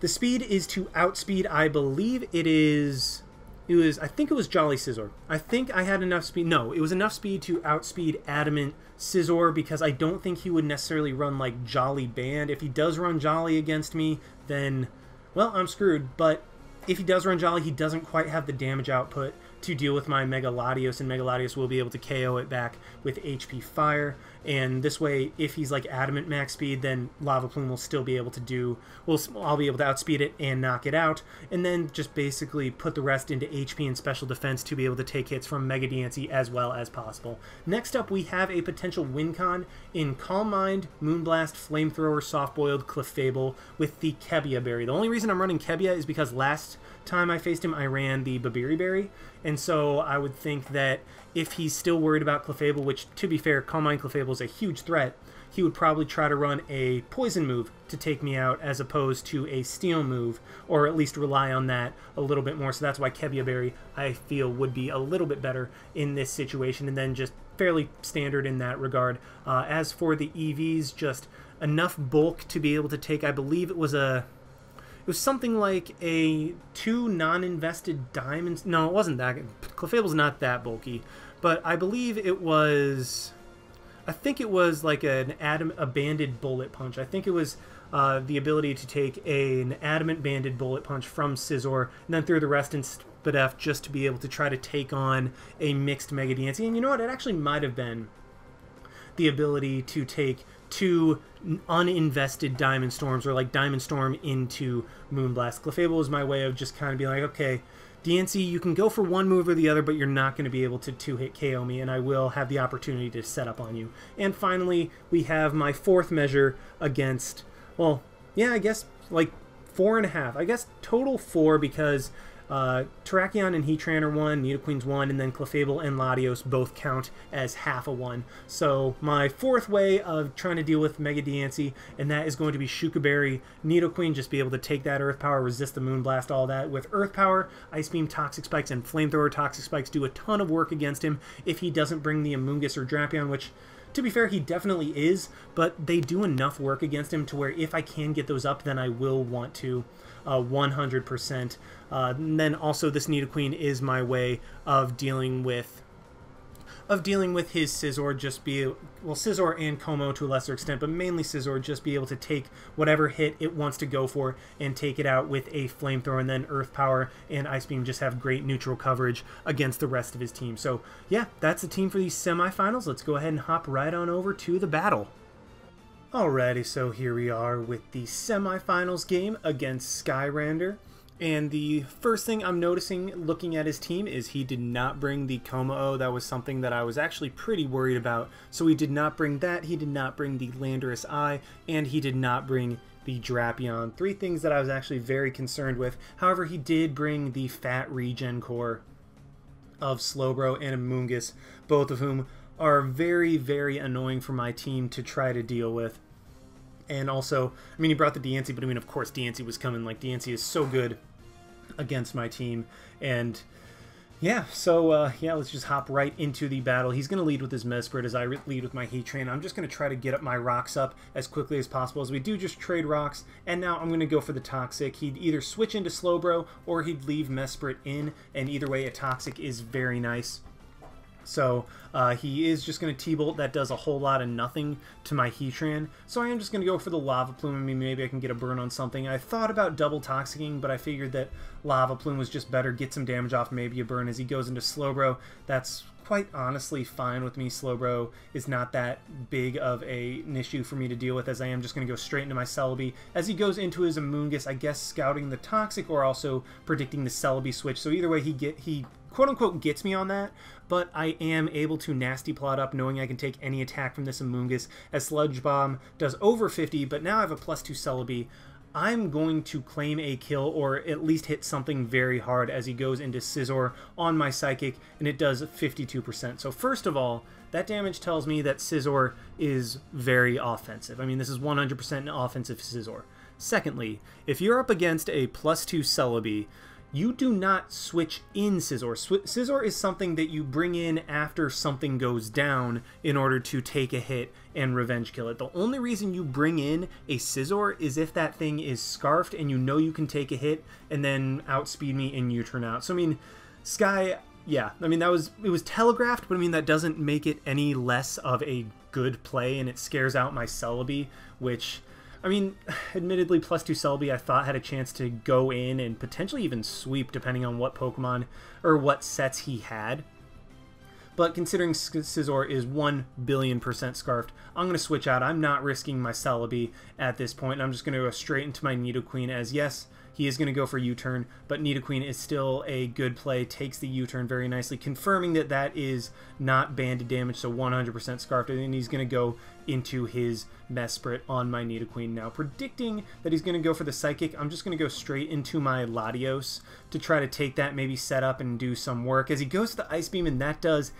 The speed is to outspeed, I believe I think it was Jolly Scizor. I think I had enough speed. No, it was enough speed to outspeed Adamant Scizor because I don't think he would necessarily run like Jolly Band. If he does run Jolly against me, then, well, I'm screwed, but if he does run Jolly, he doesn't quite have the damage output to deal with my Mega Latios, and Mega Latios will be able to KO it back with HP Fire. And this way, if he's like Adamant max speed, then Lava Plume will still be able to do, I'll be able to outspeed it and knock it out, and then just basically put the rest into HP and special defense to be able to take hits from Mega Diancie as well as possible. Next up, we have a potential win con in Calm Mind, Moonblast, Flamethrower, Soft-Boiled, Clefable with the Kebia Berry. The only reason I'm running Kebia is because last time I faced him, I ran the Babiri Berry, and so I would think that if he's still worried about Clefable, which, to be fair, Calm Mind Clefable is a huge threat, he would probably try to run a Poison move to take me out as opposed to a Steel move, or at least rely on that a little bit more. So that's why Kebia Berry, I feel, would be a little bit better in this situation, and then just fairly standard in that regard. As for the EVs, just enough bulk to be able to take, I believe it was something like a 2 non-invested diamonds. No, it wasn't that. Clefable's not that bulky, but I believe it was, I think it was like a banded bullet punch. I think it was the ability to take an adamant banded bullet punch from Scizor and then throw the rest in Spadef just to be able to try to take on a mixed Mega Diancie. And you know what? It actually might have been the ability to take 2 uninvested Diamond Storms, or like Diamond Storm into Moonblast. Clefable is my way of just kind of being like, okay, Diancie, you can go for one move or the other, but you're not going to be able to 2-hit KO me, and I will have the opportunity to set up on you. And finally, we have my 4th measure against, well, yeah, I guess like 4.5. I guess total 4 because Terrakion and Heatran are 1, Nidoqueen's 1, and then Clefable and Latios both count as half a 1. So my 4th way of trying to deal with Mega Diancie, and that is going to be Shuka Berry, Nidoqueen, just be able to take that Earth Power, resist the Moonblast, all that. With Earth Power, Ice Beam, Toxic Spikes, and Flamethrower Toxic Spikes do a ton of work against him if he doesn't bring the Amoonguss or Drapion, which, to be fair, he definitely is, but they do enough work against him to where if I can get those up, then I will want to 100%. And then also this Nidoqueen is my way of dealing with his Scizor, Scizor and Como to a lesser extent, but mainly Scizor, just be able to take whatever hit it wants to go for and take it out with a Flamethrower, and then Earth Power and Ice Beam just have great neutral coverage against the rest of his team. So yeah, that's the team for these semifinals. Let's go ahead and hop right on over to the battle. Alrighty, so here we are with the semifinals game against Skyrander. And the first thing I'm noticing looking at his team is he did not bring the Como-O. That was something that I was actually pretty worried about. So he did not bring that, he did not bring the Landorus Eye, and he did not bring the Drapion. 3 things that I was actually very concerned with. However, he did bring the Fat Regen Core of Slowbro and Amoonguss, both of whom are very, very annoying for my team to try to deal with. And also, I mean, he brought the Diancie, but I mean, of course, Diancie was coming. Like, Diancie is so good against my team, and Yeah, so yeah, let's just hop right into the battle. He's going to lead with his Mesprit as I lead with my Heat Train. I'm just going to try to get up my rocks up as quickly as possible as we do just trade rocks. And now I'm going to go for the Toxic. He'd either switch into Slowbro or he'd leave Mesprit in, and either way a Toxic is very nice. So he is just going to T-Bolt. That does a whole lot of nothing to my Heatran. So I am just going to go for the Lava Plume. I mean, maybe I can get a burn on something. I thought about double Toxicking, but I figured that Lava Plume was just better. Get some damage off, maybe a burn as he goes into Slowbro. That's quite honestly fine with me. Slowbro is not that big of an issue for me to deal with, as I am just going to go straight into my Celebi. As he goes into his Amoonguss, I guess scouting the Toxic or also predicting the Celebi switch. So either way, he quote-unquote gets me on that, but I am able to nasty plot up knowing I can take any attack from this Amoonguss, as Sludge Bomb does over 50, but now I have a +2 Celebi. I'm going to claim a kill or at least hit something very hard as he goes into Scizor on my Psychic, and it does 52%. So first of all, that damage tells me that Scizor is very offensive. I mean, this is 100% an offensive Scizor. Secondly, if you're up against a +2 Celebi, you do not switch in Scizor. Scizor is something that you bring in after something goes down in order to take a hit and revenge kill it. The only reason you bring in a Scizor is if that thing is scarfed and you know you can take a hit and then outspeed me and you turn out. So I mean, Sky, yeah, I mean it was telegraphed, but I mean that doesn't make it any less of a good play, and it scares out my Celebi, which, I mean, admittedly, +2 Celebi I thought had a chance to go in and potentially even sweep depending on what Pokemon or what sets he had. But considering Scizor is 1,000,000,000% scarfed, I'm going to switch out. I'm not risking my Celebi at this point, and I'm just going to go straight into my Nidoqueen, as yes, he is going to go for U-turn, but Nidoqueen is still a good play, takes the U-turn very nicely, confirming that that is not banded damage, so 100% scarfed, and he's going to go into his Mesprit on my Nidoqueen. Now, predicting that he's going to go for the Psychic, I'm just going to go straight into my Latios to try to take that, maybe set up and do some work, as he goes to the Ice Beam, and that does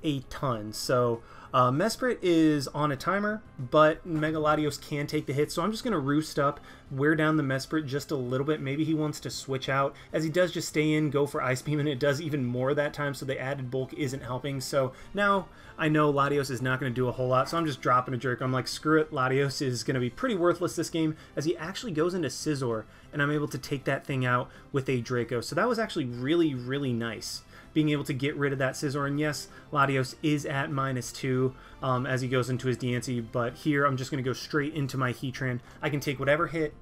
a ton. So Mesprit is on a timer, but Mega Latios can take the hit, so I'm just going to roost up, wear down the Mesprit just a little bit. Maybe he wants to switch out, as he does just stay in, go for Ice Beam, and it does even more that time, so the added bulk isn't helping. So now I know Latios is not going to do a whole lot, so I'm just dropping a jerk. I'm like, screw it, Latios is going to be pretty worthless this game, as he actually goes into Scizor, and I'm able to take that thing out with a Draco. So that was actually really, really nice, being able to get rid of that Scizor. And yes, Latios is at -2 as he goes into his Diancie, but here I'm just going to go straight into my Heatran. I can take whatever hit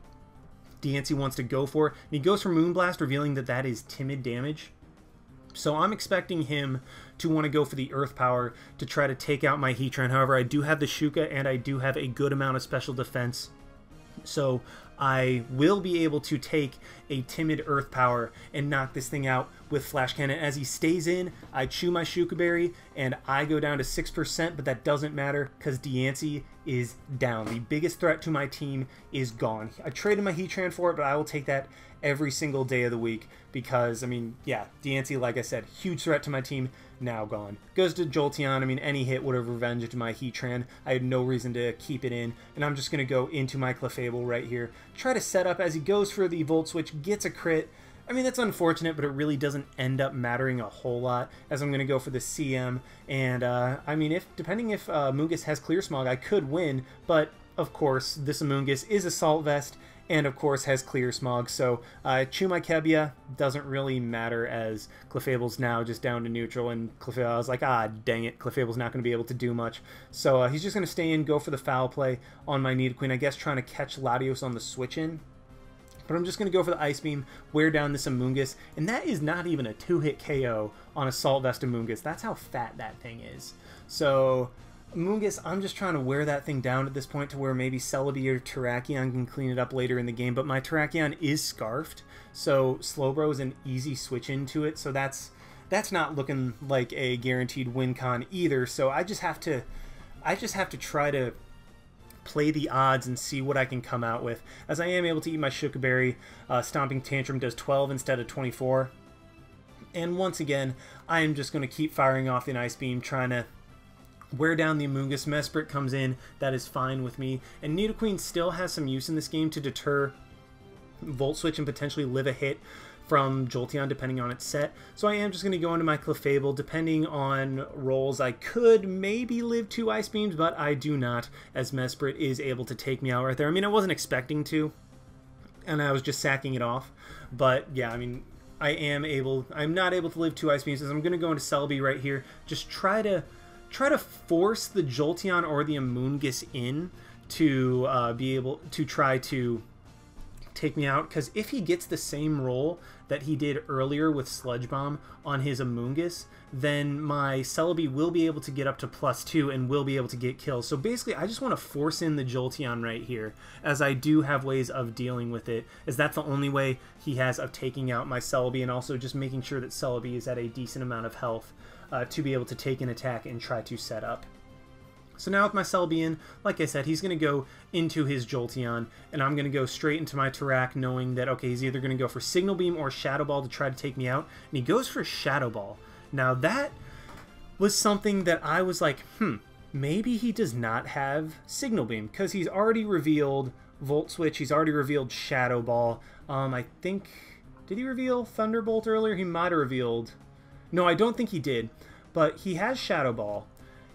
Diancie wants to go for, and he goes for Moonblast, revealing that that is timid damage. So I'm expecting him to want to go for the Earth Power to try to take out my Heatran. However, I do have the Shuka, and I do have a good amount of special defense, so I will be able to take a timid Earth Power and knock this thing out with Flash Cannon. As he stays in, I chew my Shuka Berry, and I go down to 6%, but that doesn't matter because Diancie is down. The biggest threat to my team is gone. I traded my Heatran for it, but I will take that every single day of the week because, I mean, yeah, Diancie, like I said, huge threat to my team, now gone. Goes to Jolteon. I mean, any hit would have revenged my Heatran. I had no reason to keep it in, and I'm just going to go into my Clefable right here. Try to set up as he goes for the Volt Switch, gets a crit. I mean, that's unfortunate, but it really doesn't end up mattering a whole lot, as I'm going to go for the CM, and, I mean, depending if Amoonguss has Clear Smog, I could win, but, of course, this Amoonguss is Assault Vest, and of course has Clear Smog, so chew my Kebia doesn't really matter, as Clefable's now just down to neutral, and Clefable, I was like, ah, dang it, Clefable's not going to be able to do much. So he's just going to stay in, go for the Foul Play on my Nidoqueen, I guess trying to catch Latios on the switch-in. But I'm just going to go for the Ice Beam, wear down this Amoonguss, and that is not even a 2-hit KO on Assault Vest Amoonguss. That's how fat that thing is. So Amoonguss, I'm just trying to wear that thing down at this point to where maybe Celebi or Terrakion can clean it up later in the game, but my Terrakion is scarfed, so Slowbro is an easy switch into it, so that's not looking like a guaranteed win con either, so I just have to try to play the odds and see what I can come out with, as I am able to eat my Shuka Berry. Stomping Tantrum does 12 instead of 24, and once again, I am just going to keep firing off an Ice Beam, trying to wear down the Amoonguss. Mesprit comes in, that is fine with me, and Nidoqueen still has some use in this game to deter Volt Switch and potentially live a hit from Jolteon depending on its set. So I am just going to go into my Clefable. Depending on rolls, I could maybe live 2 Ice Beams, but I do not, as Mesprit is able to take me out right there. I mean, I wasn't expecting to, and I was just sacking it off. But yeah, I mean, I'm not able to live 2 Ice Beams, so I'm going to go into Celebi right here. Just try to force the Jolteon or the Amoonguss in to be able to try to take me out, because if he gets the same roll that he did earlier with Sludge Bomb on his Amoonguss, then my Celebi will be able to get up to +2 and will be able to get kills. So basically, I just want to force in the Jolteon right here, as I do have ways of dealing with it, as that's the only way he has of taking out my Celebi, and also just making sure that Celebi is at a decent amount of health to be able to take an attack and try to set up. So now with my Celebi in, like I said, he's going to go into his Jolteon, and I'm going to go straight into my Tarak, knowing that, okay, he's either going to go for Signal Beam or Shadow Ball to try to take me out, and he goes for Shadow Ball. Now that was something that I was like, maybe he does not have Signal Beam, because he's already revealed Volt Switch, he's already revealed Shadow Ball. I think, did he reveal Thunderbolt earlier? He might have revealed, no, I don't think he did, but he has Shadow Ball.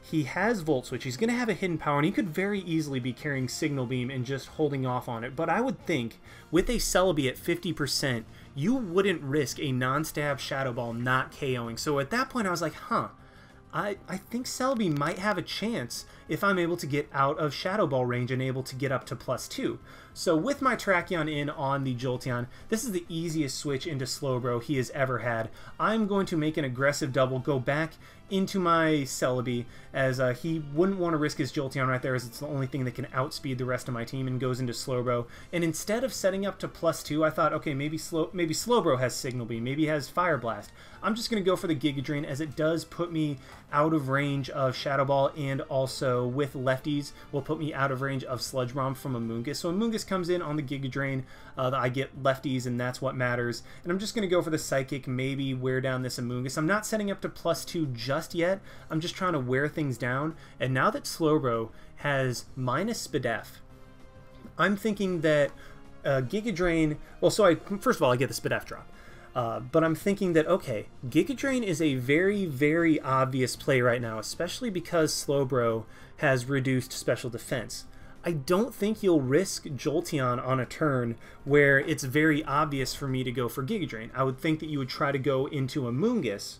He has Volt Switch, he's going to have a hidden power, and he could very easily be carrying Signal Beam and just holding off on it. But I would think, with a Celebi at 50%, you wouldn't risk a non-stab Shadow Ball not KOing. So at that point I was like, I think Celebi might have a chance if I'm able to get out of Shadow Ball range and able to get up to +2. So with my Terrakion in on the Jolteon, this is the easiest switch into Slowbro he has ever had. I'm going to make an aggressive double, go back into my Celebi, as he wouldn't want to risk his Jolteon right there, as it's the only thing that can outspeed the rest of my team, and goes into Slowbro. And instead of setting up to +2, I thought, okay, maybe Slowbro has Signal Beam, maybe he has Fire Blast. I'm just going to go for the Giga Drain, as it does put me out of range of Shadow Ball, and also with lefties will put me out of range of Sludge Bomb from Amoonguss. So Amoonguss comes in on the Giga Drain, I get lefties, and that's what matters. And I'm just going to go for the Psychic, maybe wear down this Amoonguss. I'm not setting up to +2 just yet, I'm just trying to wear things down. And now that Slowbro has minus Spadef, I'm thinking that Giga Drain, well, so first of all, I get the Spadef drop. But I'm thinking that, okay, Giga Drain is a very, very obvious play right now, especially because Slowbro has reduced special defense. I don't think you'll risk Jolteon on a turn where it's very obvious for me to go for Giga Drain. I would think that you would try to go into Amoonguss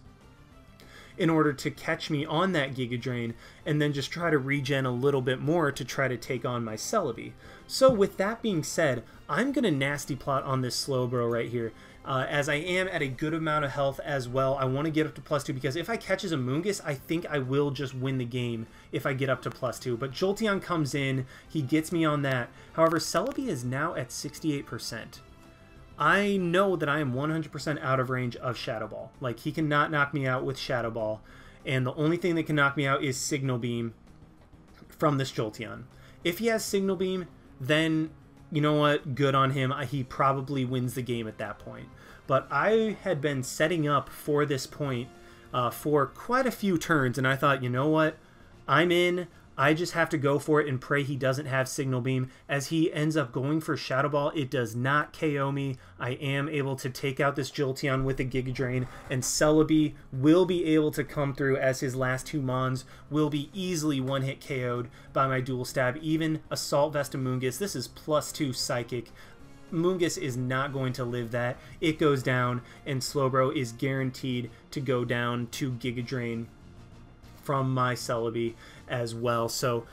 in order to catch me on that Giga Drain, and then just try to regen a little bit more to try to take on my Celebi. So with that being said, I'm going to Nasty Plot on this Slowbro right here. As I am at a good amount of health as well, I want to get up to +2, because if I catch his Amoonguss, I think I will just win the game if I get up to +2. But Jolteon comes in, he gets me on that. However, Celebi is now at 68%. I know that I am 100% out of range of Shadow Ball. Like, he cannot knock me out with Shadow Ball, and the only thing that can knock me out is Signal Beam from this Jolteon. If he has Signal Beam, then, you know what, good on him. He probably wins the game at that point. But I had been setting up for this point for quite a few turns, and I thought, you know what, I'm in. I just have to go for it and pray he doesn't have Signal Beam. As he ends up going for Shadow Ball, it does not KO me. I am able to take out this Jolteon with a Giga Drain, and Celebi will be able to come through, as his last 2 Mons will be easily one-hit KO'd by my Dual Stab. Even Assault Vest Amoonguss, this is +2 Psychic. Amoonguss is not going to live that. It goes down, and Slowbro is guaranteed to go down to Giga Drain from my Celebi as well. So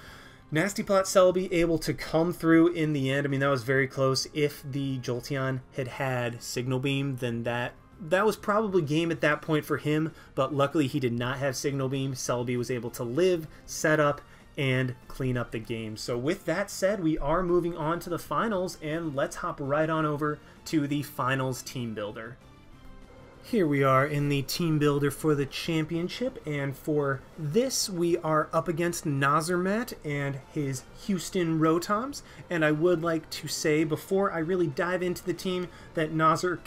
Nasty Plot Celebi able to come through in the end. I mean, that was very close. If the Jolteon had Signal Beam, then that was probably game at that point for him, but luckily he did not have Signal Beam. Celebi was able to live, set up, and clean up the game. So with that said, we are moving on to the finals, and let's hop right on over to the finals team builder. Here we are in the team builder for the championship, and for this we are up against Nazarmat and his Houston Rotoms. And I would like to say, before I really dive into the team, that Nazar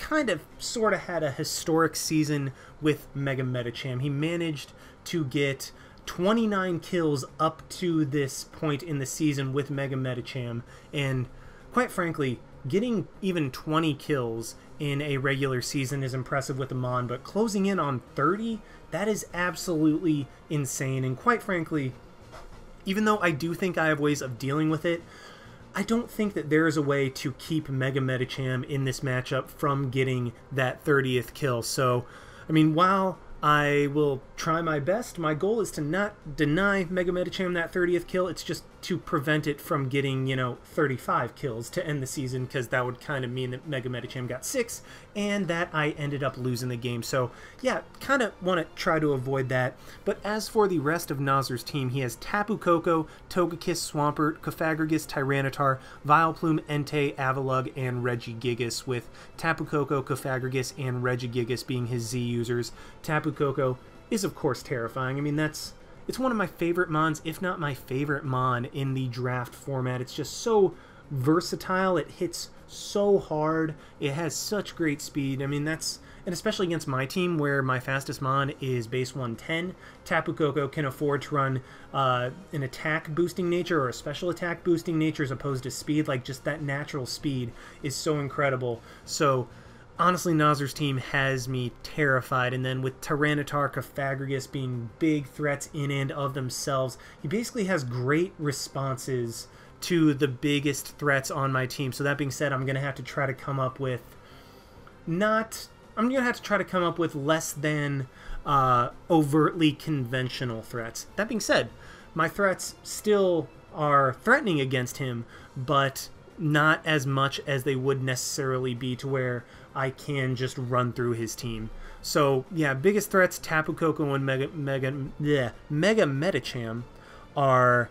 sort of had a historic season with Mega Medicham. He managed to get 29 kills up to this point in the season with Mega Medicham, and quite frankly, getting even 20 kills in a regular season is impressive with a Mon, but closing in on 30, that is absolutely insane. And quite frankly, even though I do think I have ways of dealing with it, I don't think that there is a way to keep Mega Medicham in this matchup from getting that 30th kill. So, I mean, while I will try my best, my goal is to not deny Mega Medicham that 30th kill. It's just to prevent it from getting, 35 kills to end the season, because that would kind of mean that Mega Medicham got 6, and that I ended up losing the game. So, yeah, kind of want to try to avoid that. But as for the rest of Nazar's team, he has Tapu Koko, Togekiss, Swampert, Cofagrigus, Tyranitar, Vileplume, Entei, Avalugg, and Regigigas, with Tapu Koko, Cofagrigus, and Regigigas being his Z users. Tapu Koko is, of course, terrifying. I mean, it's one of my favorite Mons, if not my favorite Mon in the draft format. It's just so versatile. It hits so hard. It has such great speed. I mean, and especially against my team where my fastest Mon is base 110, Tapu Koko can afford to run an attack boosting nature or a special attack boosting nature as opposed to speed. Like, just that natural speed is so incredible. So, honestly, Nazar's team has me terrified, and then with Tyranitar, Cofagrigus being big threats in and of themselves, he basically has great responses to the biggest threats on my team. So that being said, I'm going to have to try to come up with less than overtly conventional threats. That being said, my threats still are threatening against him, but not as much as they would necessarily be to where I can just run through his team. So yeah, biggest threats, Tapu Koko and Mega Medicham are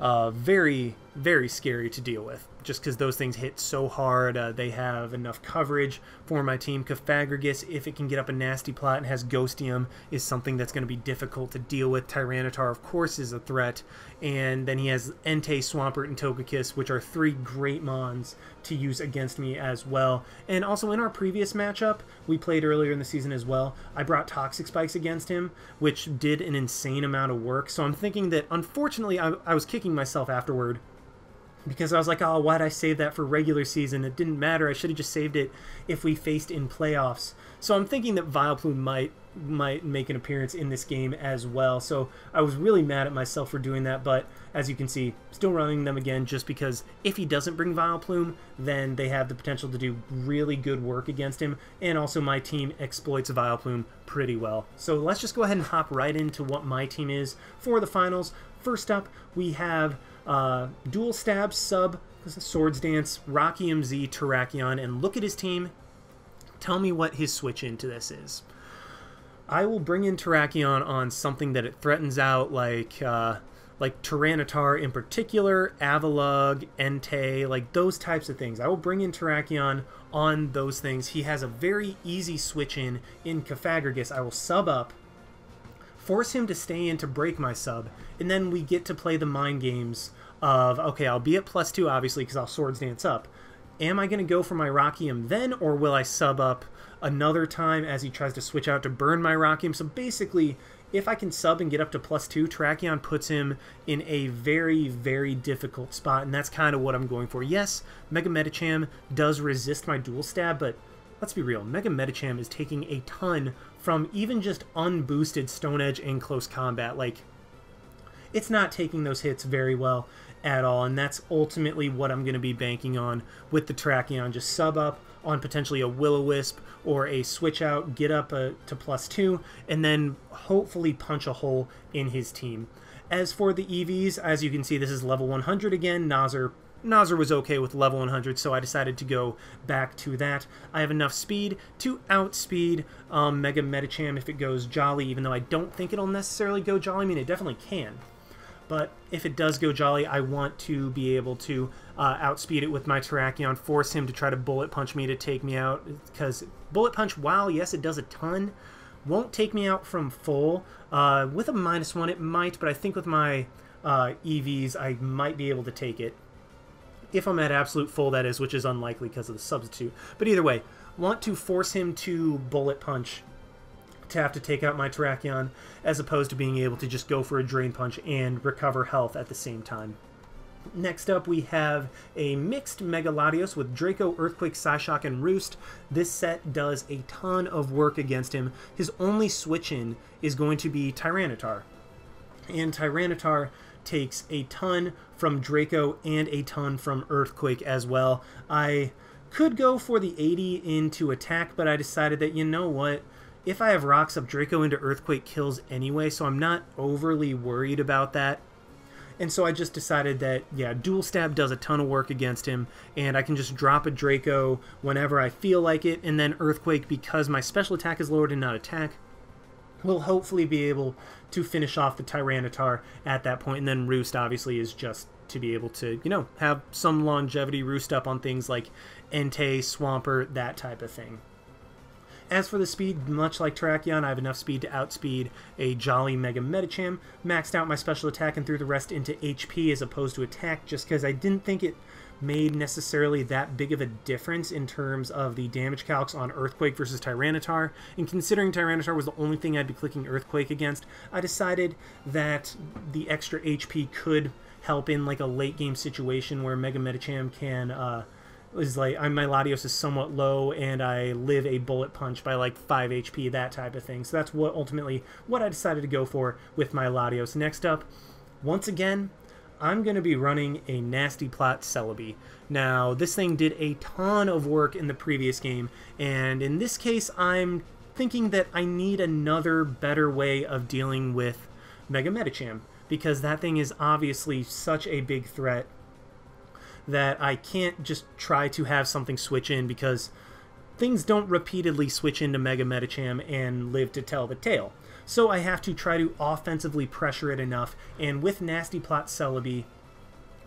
very, very scary to deal with, just because those things hit so hard. They have enough coverage for my team. Cofagrigus, if it can get up a nasty plot and has Ghostium, is something that's going to be difficult to deal with. Tyranitar, of course, is a threat. And then he has Entei, Swampert, and Togekiss, which are 3 great Mons to use against me as well. And also in our previous matchup, we played earlier in the season as well, I brought Toxic Spikes against him, which did an insane amount of work. So I'm thinking that, unfortunately, I was kicking myself afterward, because I was like, oh, why'd I save that for regular season? It didn't matter. I should have just saved it if we faced in playoffs. So I'm thinking that Vileplume might make an appearance in this game as well. So I was really mad at myself for doing that, but as you can see, still running them again, just because if he doesn't bring Vileplume, then they have the potential to do really good work against him, and also my team exploits Vileplume pretty well. So let's just go ahead and hop right into what my team is for the finals. First up, we have Dual Stab, Sub, Swords Dance, Rocky MZ, Terrakion, and look at his team. Tell me what his switch into this is. I will bring in Terrakion on something that it threatens out, like Tyranitar in particular, Avalugg, Entei, like those types of things. I will bring in Terrakion on those things. He has a very easy switch in Cofagrigus. I will sub up, force him to stay in to break my sub, and then we get to play the mind games of, okay, I'll be at +2, obviously, because I'll Swords Dance up. Am I going to go for my Rockium then, or will I sub up another time as he tries to switch out to burn my Rockium? So basically, if I can sub and get up to +2, Terrakion puts him in a very, very difficult spot, and that's kind of what I'm going for. Yes, Mega Medicham does resist my Dual Stab, but let's be real, Mega Medicham is taking a ton from even just unboosted Stone Edge in close combat. Like, it's not taking those hits very well at all, and that's ultimately what I'm going to be banking on with the Terrakion. Just sub up on potentially a Will-O-Wisp or a switch out, get up to +2, and then hopefully punch a hole in his team. As for the EVs, as you can see, this is level 100 again. Nazar was okay with level 100, so I decided to go back to that. I have enough speed to outspeed Mega Medicham if it goes Jolly, even though I don't think it'll necessarily go Jolly. I mean, it definitely can. But if it does go Jolly, I want to be able to outspeed it with my Terrakion, force him to try to Bullet Punch me to take me out, because Bullet Punch, while yes, it does a ton, won't take me out from full. With a -1, it might, but I think with my EVs, I might be able to take it. If I'm at absolute full, that is, which is unlikely because of the substitute. But either way, want to force him to Bullet Punch to have to take out my Terrakion, as opposed to being able to just go for a Drain Punch and recover health at the same time. Next up, we have a mixed Mega Latios with Draco, Earthquake, Psyshock, and Roost. This set does a ton of work against him. His only switch-in is going to be Tyranitar. And Tyranitar takes a ton from Draco and a ton from Earthquake as well. I could go for the 80 into attack, but I decided that, you know what? If I have Rocks up, Draco into Earthquake kills anyway, so I'm not overly worried about that. And so I just decided that, yeah, Dual Stab does a ton of work against him, and I can just drop a Draco whenever I feel like it, and then Earthquake, because my special attack is lowered and not attack, will hopefully be able to finish off the Tyranitar at that point. And then Roost, obviously, is just to be able to, you know, have some longevity, roost up on things like Entei, Swampert, that type of thing. As for the speed, much like Terrakion, I have enough speed to outspeed a Jolly Mega Medicham. Maxed out my special attack and threw the rest into HP as opposed to attack, just because I didn't think it made necessarily that big of a difference in terms of the damage calcs on Earthquake versus Tyranitar. And considering Tyranitar was the only thing I'd be clicking Earthquake against, I decided that the extra HP could help in like a late game situation where Mega Medicham can is like my Latios is somewhat low and I live a bullet punch by like 5 HP, that type of thing. So that's what ultimately what I decided to go for with my Latios. Next up, once again, I'm going to be running a Nasty Plot Celebi. Now, this thing did a ton of work in the previous game, and in this case, I'm thinking that I need another better way of dealing with Mega Medicham, because that thing is obviously such a big threat that I can't just try to have something switch in, because things don't repeatedly switch into Mega Medicham and live to tell the tale. So I have to try to offensively pressure it enough, and with Nasty Plot Celebi,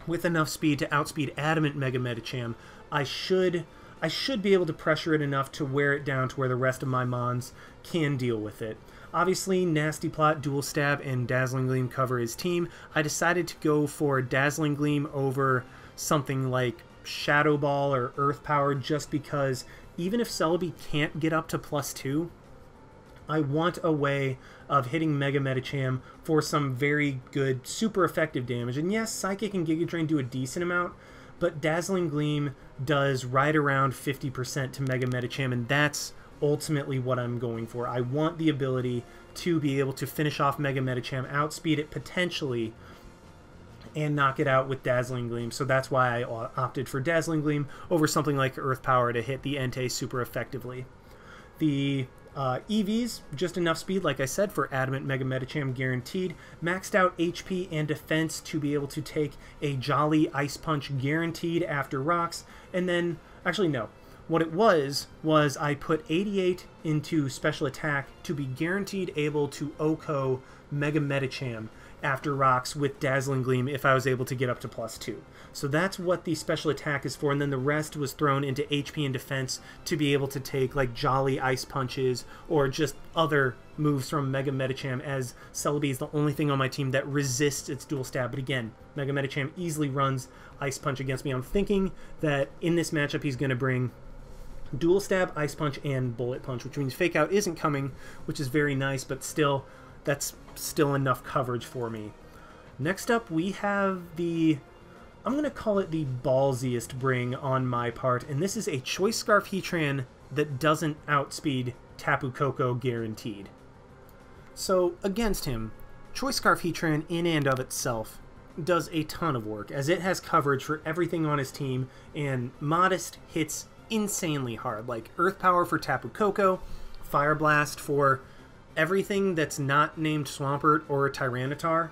with enough speed to outspeed Adamant Mega Medicham, I should be able to pressure it enough to wear it down to where the rest of my Mons can deal with it. Obviously, Nasty Plot, Dual Stab, and Dazzling Gleam cover his team. I decided to go for Dazzling Gleam over something like Shadow Ball or Earth Power, just because even if Celebi can't get up to +2, I want a way of hitting Mega Medicham for some very good, super effective damage. And yes, Psychic and Giga Drain do a decent amount, but Dazzling Gleam does right around 50% to Mega Medicham, and that's ultimately what I'm going for. I want the ability to be able to finish off Mega Medicham, outspeed it potentially, and knock it out with Dazzling Gleam. So that's why I opted for Dazzling Gleam over something like Earth Power to hit the Entei super effectively. The EVs, just enough speed, like I said, for Adamant Mega Medicham guaranteed. Maxed out HP and defense to be able to take a Jolly Ice Punch guaranteed after rocks. And then, actually no, what it was I put 88 into special attack to be guaranteed able to OHKO Mega Medicham after rocks with Dazzling Gleam if I was able to get up to +2. So that's what the special attack is for, and then the rest was thrown into HP and defense to be able to take like Jolly Ice Punches or just other moves from Mega Medicham, as Celebi is the only thing on my team that resists its Dual Stab. But again, Mega Medicham easily runs Ice Punch against me. I'm thinking that in this matchup he's going to bring Dual Stab, Ice Punch, and Bullet Punch, which means Fake Out isn't coming, which is very nice, but still, that's still enough coverage for me. Next up, we have the, I'm going to call it the ballsiest bring on my part, and this is a Choice Scarf Heatran that doesn't outspeed Tapu Koko guaranteed. So, against him, Choice Scarf Heatran in and of itself does a ton of work, as it has coverage for everything on his team, and Modest hits insanely hard, like Earth Power for Tapu Koko, Fire Blast for everything that's not named Swampert or Tyranitar.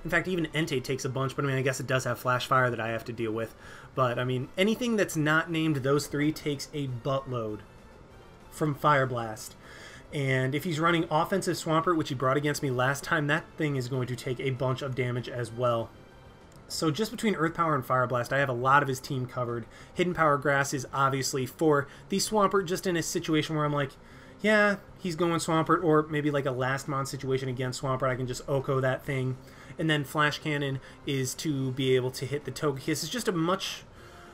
In fact, even Entei takes a bunch, but I mean, I guess it does have Flash Fire that I have to deal with. But, I mean, anything that's not named those three takes a buttload from Fire Blast. And if he's running offensive Swampert, which he brought against me last time, that thing is going to take a bunch of damage as well. So just between Earth Power and Fire Blast, I have a lot of his team covered. Hidden Power Grass is obviously for the Swampert, just in a situation where I'm like, yeah, he's going Swampert, or maybe like a last mon situation against Swampert, I can just OHKO that thing. And then Flash Cannon is to be able to hit the Togekiss. It's just a much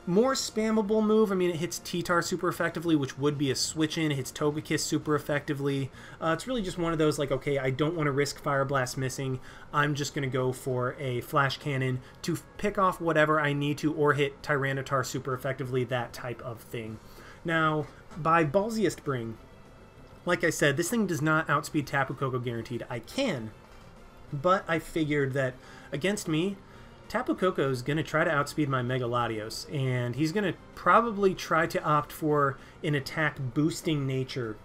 more spammable move. I mean, it hits T-Tar super effectively, which would be a switch-in. It hits Togekiss super effectively. It's really just one of those, like, okay, I don't want to risk Fire Blast missing. I'm just going to go for a Flash Cannon to pick off whatever I need to, or hit Tyranitar super effectively, that type of thing. Now, by Ballsiest Bring, like I said, this thing does not outspeed Tapu Koko guaranteed. I can, but I figured that against me, Tapu Koko is going to try to outspeed my Mega Latios, and he's going to probably try to opt for an attack boosting nature.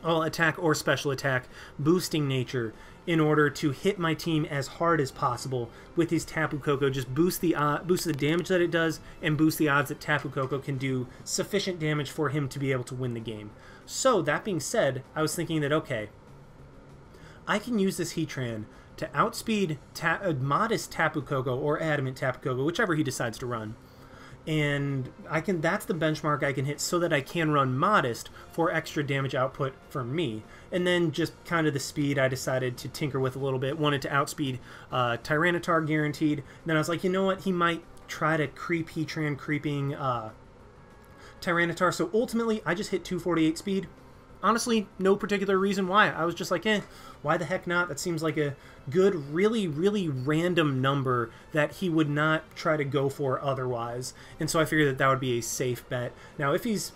Well, attack or special attack boosting nature in order to hit my team as hard as possible with his Tapu Koko. Just boost the damage that it does and boost the odds that Tapu Koko can do sufficient damage for him to be able to win the game. So, that being said, I was thinking that, okay, I can use this Heatran to outspeed modest Tapu Koko or adamant Tapu Koko, whichever he decides to run. And that's the benchmark I can hit so that I can run modest for extra damage output for me. And then just kind of the speed I decided to tinker with a little bit. Wanted to outspeed Tyranitar guaranteed. And then I was like, you know what? He might try to creep Heatran creeping Tyranitar. So ultimately, I just hit 248 speed. Honestly, no particular reason why. I was just like, why the heck not? That seems like a good, really, really random number that he would not try to go for otherwise. And so I figured that that would be a safe bet. Now, if he's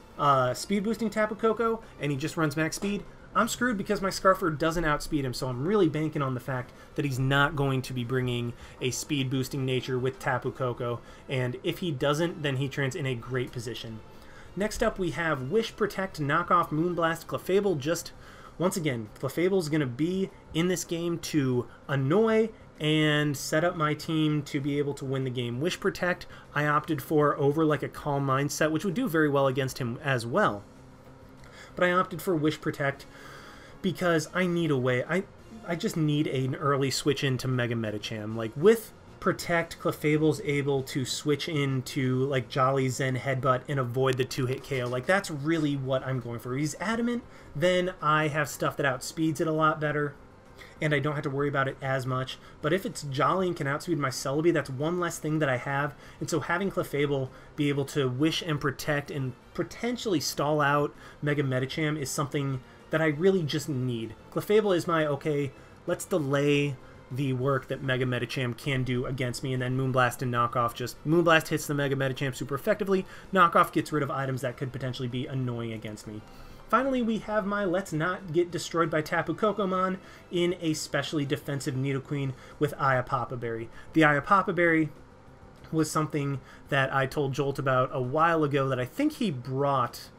speed boosting Tapu Koko and he just runs max speed, I'm screwed because my Scarfer doesn't outspeed him. So I'm really banking on the fact that he's not going to be bringing a speed boosting nature with Tapu Koko. And if he doesn't, then Heatran's in a great position. Next up, we have Wish, Protect, Knockoff, Moonblast, Clefable. Just, once again, Clefable's going to be in this game to annoy and set up my team to be able to win the game. Wish, Protect, I opted for over like a Calm Mindset, which would do very well against him as well. But I opted for Wish, Protect because I need a way. I just need an early switch into Mega Medicham. Like, with Protect, Clefable's able to switch into like Jolly Zen Headbutt and avoid the 2-hit KO. Like, that's really what I'm going for. He's adamant, then I have stuff that outspeeds it a lot better, and I don't have to worry about it as much. But if it's Jolly and can outspeed my Celebi, that's one less thing that I have. And so having Clefable be able to Wish and Protect and potentially stall out Mega Medicham is something that I really just need. Clefable is my, okay, let's delay the work that Mega Medicham can do against me, and then Moonblast and Knockoff just... Moonblast hits the Mega Medicham super effectively, Knockoff gets rid of items that could potentially be annoying against me. Finally, we have my Let's Not Get Destroyed by Tapu Kokomon in a specially defensive Nidoqueen with Ayapapa Berry. The Ayapapa Berry was something that I told Jolt about a while ago that I think he brought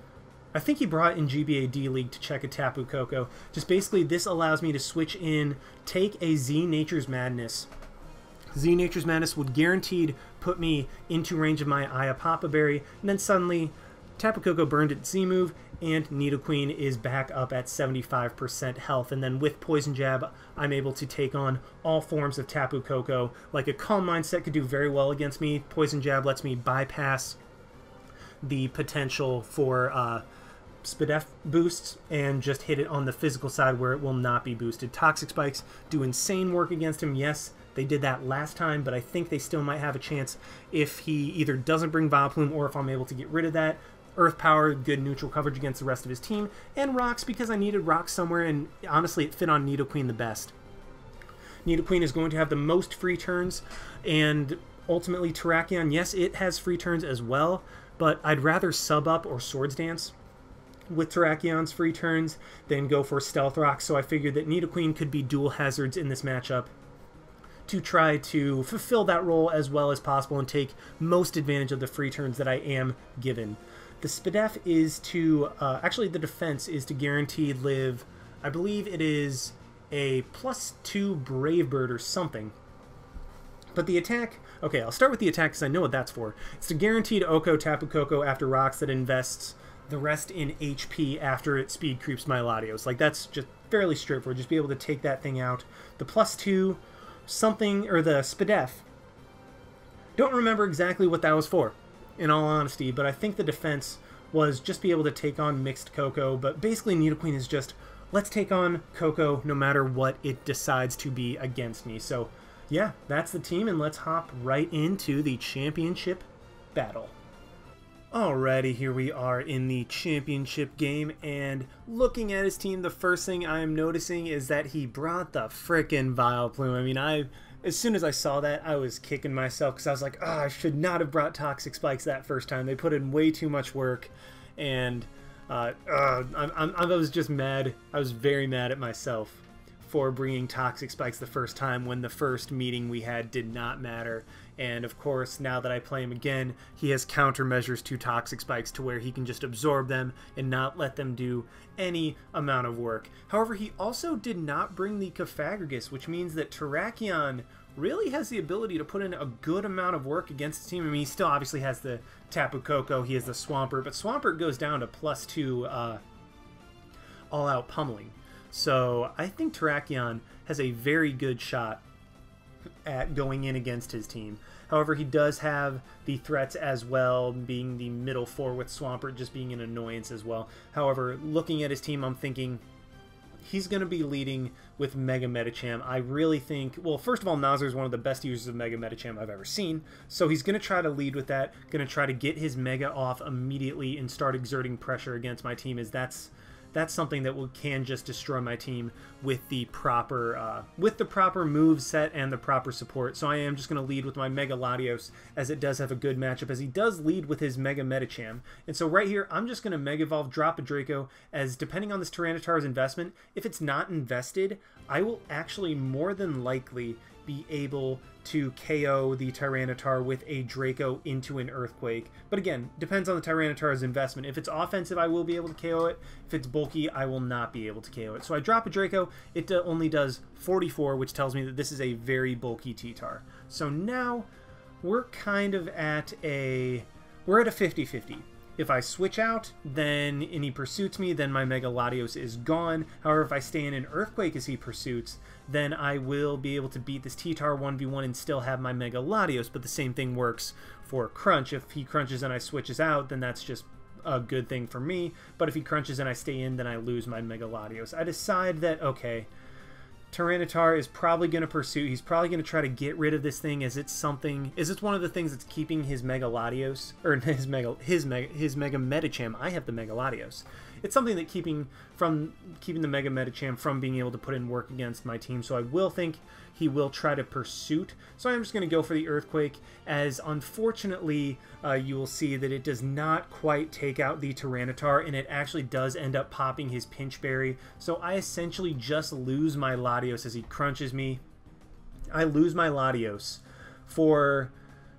in GBA D League to check a Tapu Koko. Just basically, this allows me to switch in, take a Z Nature's Madness. Z Nature's Madness would guaranteed put me into range of my Ayapapa Berry, and then suddenly Tapu Koko burned its Z move, and Nidoqueen is back up at 75% health. And then with Poison Jab, I'm able to take on all forms of Tapu Koko. Like a Calm Mindset could do very well against me. Poison Jab lets me bypass the potential for Spadef boosts and just hit it on the physical side where it will not be boosted. Toxic Spikes do insane work against him. Yes, they did that last time, but I think they still might have a chance if he either doesn't bring Vileplume or if I'm able to get rid of that. Earth Power, good neutral coverage against the rest of his team. And Rocks, because I needed Rocks somewhere, and honestly, it fit on Nidoqueen the best. Nidoqueen is going to have the most free turns, and ultimately Terrakion, yes, it has free turns as well, but I'd rather sub up or Swords Dance with Terrakion's free turns than go for Stealth Rock, so I figured that Nidoqueen could be dual hazards in this matchup to try to fulfill that role as well as possible and take most advantage of the free turns that I am given. The Spadef is to, actually the defense is to guaranteed live, I believe it is a +2 Brave Bird or something. But the attack, okay, I'll start with the attack because I know what that's for. It's to guaranteed Oko Tapu Koko after Rocks that invests the rest in HP after it speed creeps my Latios. Like, that's just fairly straightforward. Just be able to take that thing out. The +2 something, or the Spadef, don't remember exactly what that was for, in all honesty, but I think the defense was just be able to take on mixed Koko, but basically Nidoqueen is just, let's take on Koko no matter what it decides to be against me. So, yeah, that's the team, and let's hop right into the championship battle. Alrighty, here we are in the championship game, and looking at his team, the first thing I'm noticing is that he brought the frickin' Vileplume. I mean, as soon as I saw that, I was kicking myself because I was like, oh, I should not have brought Toxic Spikes that first time. They put in way too much work, and I was just mad. I was very mad at myself for bringing Toxic Spikes the first time when the first meeting we had did not matter. And of course, now that I play him again, he has countermeasures to Toxic Spikes to where he can just absorb them and not let them do any amount of work. However, he also did not bring the Cofagrigus, which means that Terrakion really has the ability to put in a good amount of work against the team. I mean, he still obviously has the Tapu Koko, he has the Swampert, but Swampert goes down to +2 all-out pummeling. So I think Terrakion has a very good shot at going in against his team. However, he does have the threats as well, being the middle four with Swampert just being an annoyance as well. However, looking at his team, I'm thinking he's going to be leading with Mega Medicham. I really think, well, first of all, Nazar is one of the best users of Mega Medicham I've ever seen, so he's going to try to lead with that, going to try to get his Mega off immediately and start exerting pressure against my team, as that's something that can just destroy my team with the proper move set and the proper support. So I am just going to lead with my Mega Latios, as it does have a good matchup, as he does lead with his Mega Medicham. And so right here, I'm just going to Mega Evolve, drop a Draco, as depending on this Tyranitar's investment, if it's not invested, I will actually more than likely be able to KO the Tyranitar with a Draco into an Earthquake. But again, depends on the Tyranitar's investment. If it's offensive, I will be able to KO it. If it's bulky, I will not be able to KO it. So I drop a Draco. It only does 44, which tells me that this is a very bulky T-Tar. So now we're kind of at a 50-50. If I switch out, then and he pursuits me, then my Mega Latios is gone. However, if I stay in an Earthquake as he pursuits, then I will be able to beat this T-Tar 1v1 and still have my Mega Latios, but the same thing works for Crunch. If he crunches and I switches out, then that's just a good thing for me, but if he crunches and I stay in, then I lose my Mega Latios. I decide that, okay, Tyranitar is probably going to pursue. He's probably going to try to get rid of this thing, as it's one of the things that's keeping his Mega Latios, or his Mega Medicham. I have the Mega Latios. It's something that keeping the Mega Medicham from being able to put in work against my team. So I will think he will try to pursuit. So I'm just going to go for the Earthquake, as unfortunately you will see that it does not quite take out the Tyranitar, and it actually does end up popping his Pinch Berry. So I essentially just lose my Latios as he crunches me. I lose my Latios for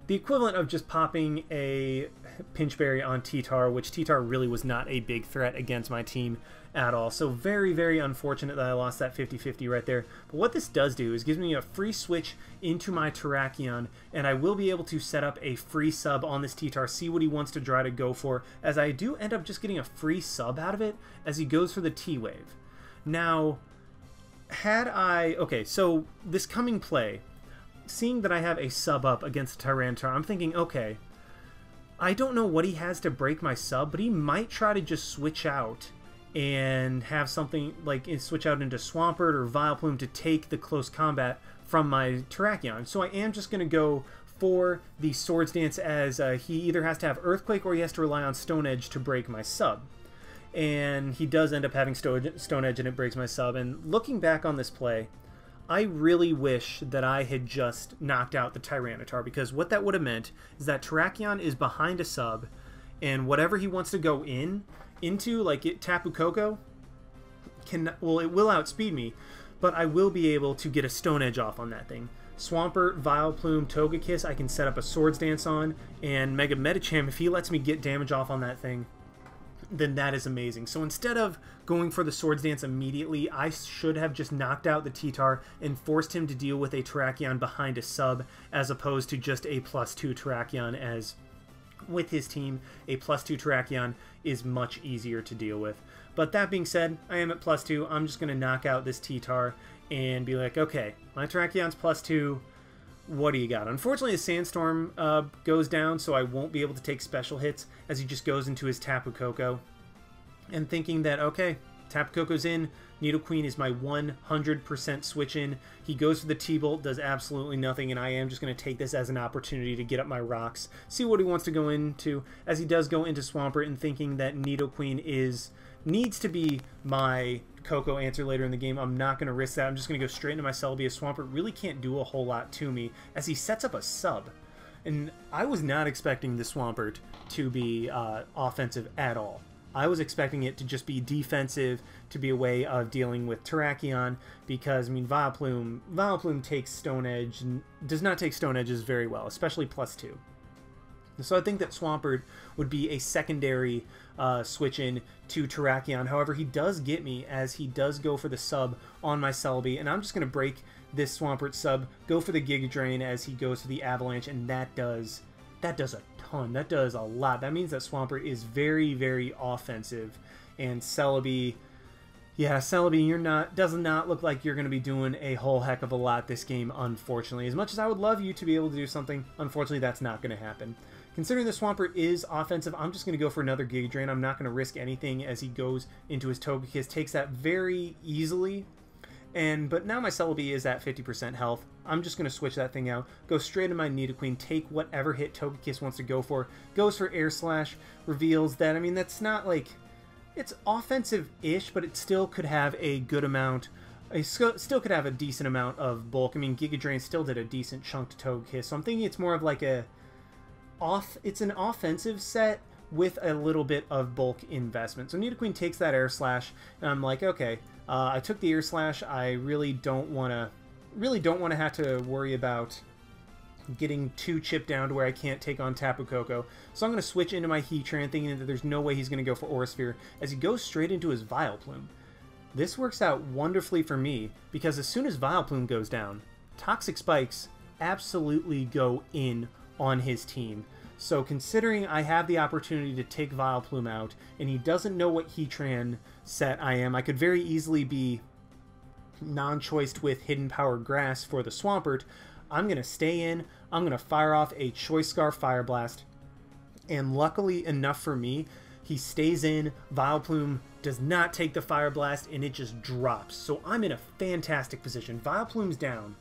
the equivalent of just popping a Pinch Berry on T-Tar, which T-Tar really was not a big threat against my team at all. So very, very unfortunate that I lost that 50-50 right there. But what this does do is gives me a free switch into my Terrakion, and I will be able to set up a free sub on this T-Tar, see what he wants to try to go for, as I do end up just getting a free sub out of it as he goes for the T-Wave. Now, okay, so this coming play, seeing that I have a sub up against Tyranitar, I'm thinking, okay, I don't know what he has to break my sub, but he might try to just switch out and have something like switch out into Swampert or Vileplume to take the close combat from my Terrakion. So I am just going to go for the Swords Dance, as he either has to have Earthquake or he has to rely on Stone Edge to break my sub. And he does end up having Stone Edge, and it breaks my sub. And looking back on this play, I really wish that I had just knocked out the Tyranitar, because what that would have meant is that Terrakion is behind a sub, and whatever he wants to go into, like Tapu Koko, it will outspeed me, but I will be able to get a Stone Edge off on that thing. Swampert, Vileplume, Togekiss, I can set up a Swords Dance on, and Mega Medicham, if he lets me get damage off on that thing, then that is amazing. So instead of going for the Swords Dance immediately, I should have just knocked out the T-Tar and forced him to deal with a Terrakion behind a sub, as opposed to just a +2 Terrakion, as with his team, a +2 Terrakion is much easier to deal with. But that being said, I am at +2. I'm just going to knock out this T-Tar and be like, okay, my Terrakion's +2. What do you got? Unfortunately, the Sandstorm goes down, so I won't be able to take special hits, as he just goes into his Tapu Koko. And thinking that, okay, Tapu Koko's in. Nidoqueen is my 100% switch in. He goes for the T-Bolt, does absolutely nothing, and I am just going to take this as an opportunity to get up my rocks, see what he wants to go into, as he does go into Swampert, and thinking that Nidoqueen needs to be my Koko answer later in the game. I'm not going to risk that. I'm just going to go straight into my Celebi. Swampert really can't do a whole lot to me as he sets up a sub. And I was not expecting the Swampert to be offensive at all. I was expecting it to just be defensive, to be a way of dealing with Terrakion, because, I mean, Vileplume takes Stone Edge, and does not take Stone Edges very well, especially +2. So I think that Swampert would be a secondary switch-in to Terrakion. However, he does get me, as he does go for the sub on my Celebi, and I'm just going to break this Swampert sub, go for the Giga Drain as he goes for the Avalanche, and that does a ton. That does a lot. That means that Swampert is very, very offensive, and Celebi, yeah, Celebi, does not look like you're going to be doing a whole heck of a lot this game, unfortunately. As much as I would love you to be able to do something, unfortunately that's not going to happen. Considering the Swampert is offensive, I'm just going to go for another Giga Drain. I'm not going to risk anything as he goes into his Togekiss, takes that very easily. But now my Celebi is at 50% health. I'm just going to switch that thing out, go straight to my Nidoqueen, take whatever hit Togekiss wants to go for, goes for Air Slash, reveals that, I mean, that's not like, it's offensive-ish, but it still could have a good amount, still could have a decent amount of bulk. I mean, Giga Drain still did a decent chunk to Togekiss, so I'm thinking it's more of like it's an offensive set with a little bit of bulk investment. So Nidoqueen takes that Air Slash, and I'm like, okay, I took the Air Slash. I really don't want to have to worry about getting too chipped down to where I can't take on Tapu Koko. So I'm going to switch into my Heatran, thinking that there's no way he's going to go for Aura Sphere, as he goes straight into his Vileplume. This works out wonderfully for me, because as soon as Vileplume goes down, Toxic Spikes absolutely go in on his team. So considering I have the opportunity to take Vileplume out, and he doesn't know what Heatran set I am, I could very easily be non-choiced with Hidden Power Grass for the Swampert. I'm going to stay in, I'm going to fire off a Choice Scarf Fire Blast, and luckily enough for me, he stays in, Vileplume does not take the Fire Blast, and it just drops. So I'm in a fantastic position. Vileplume's down.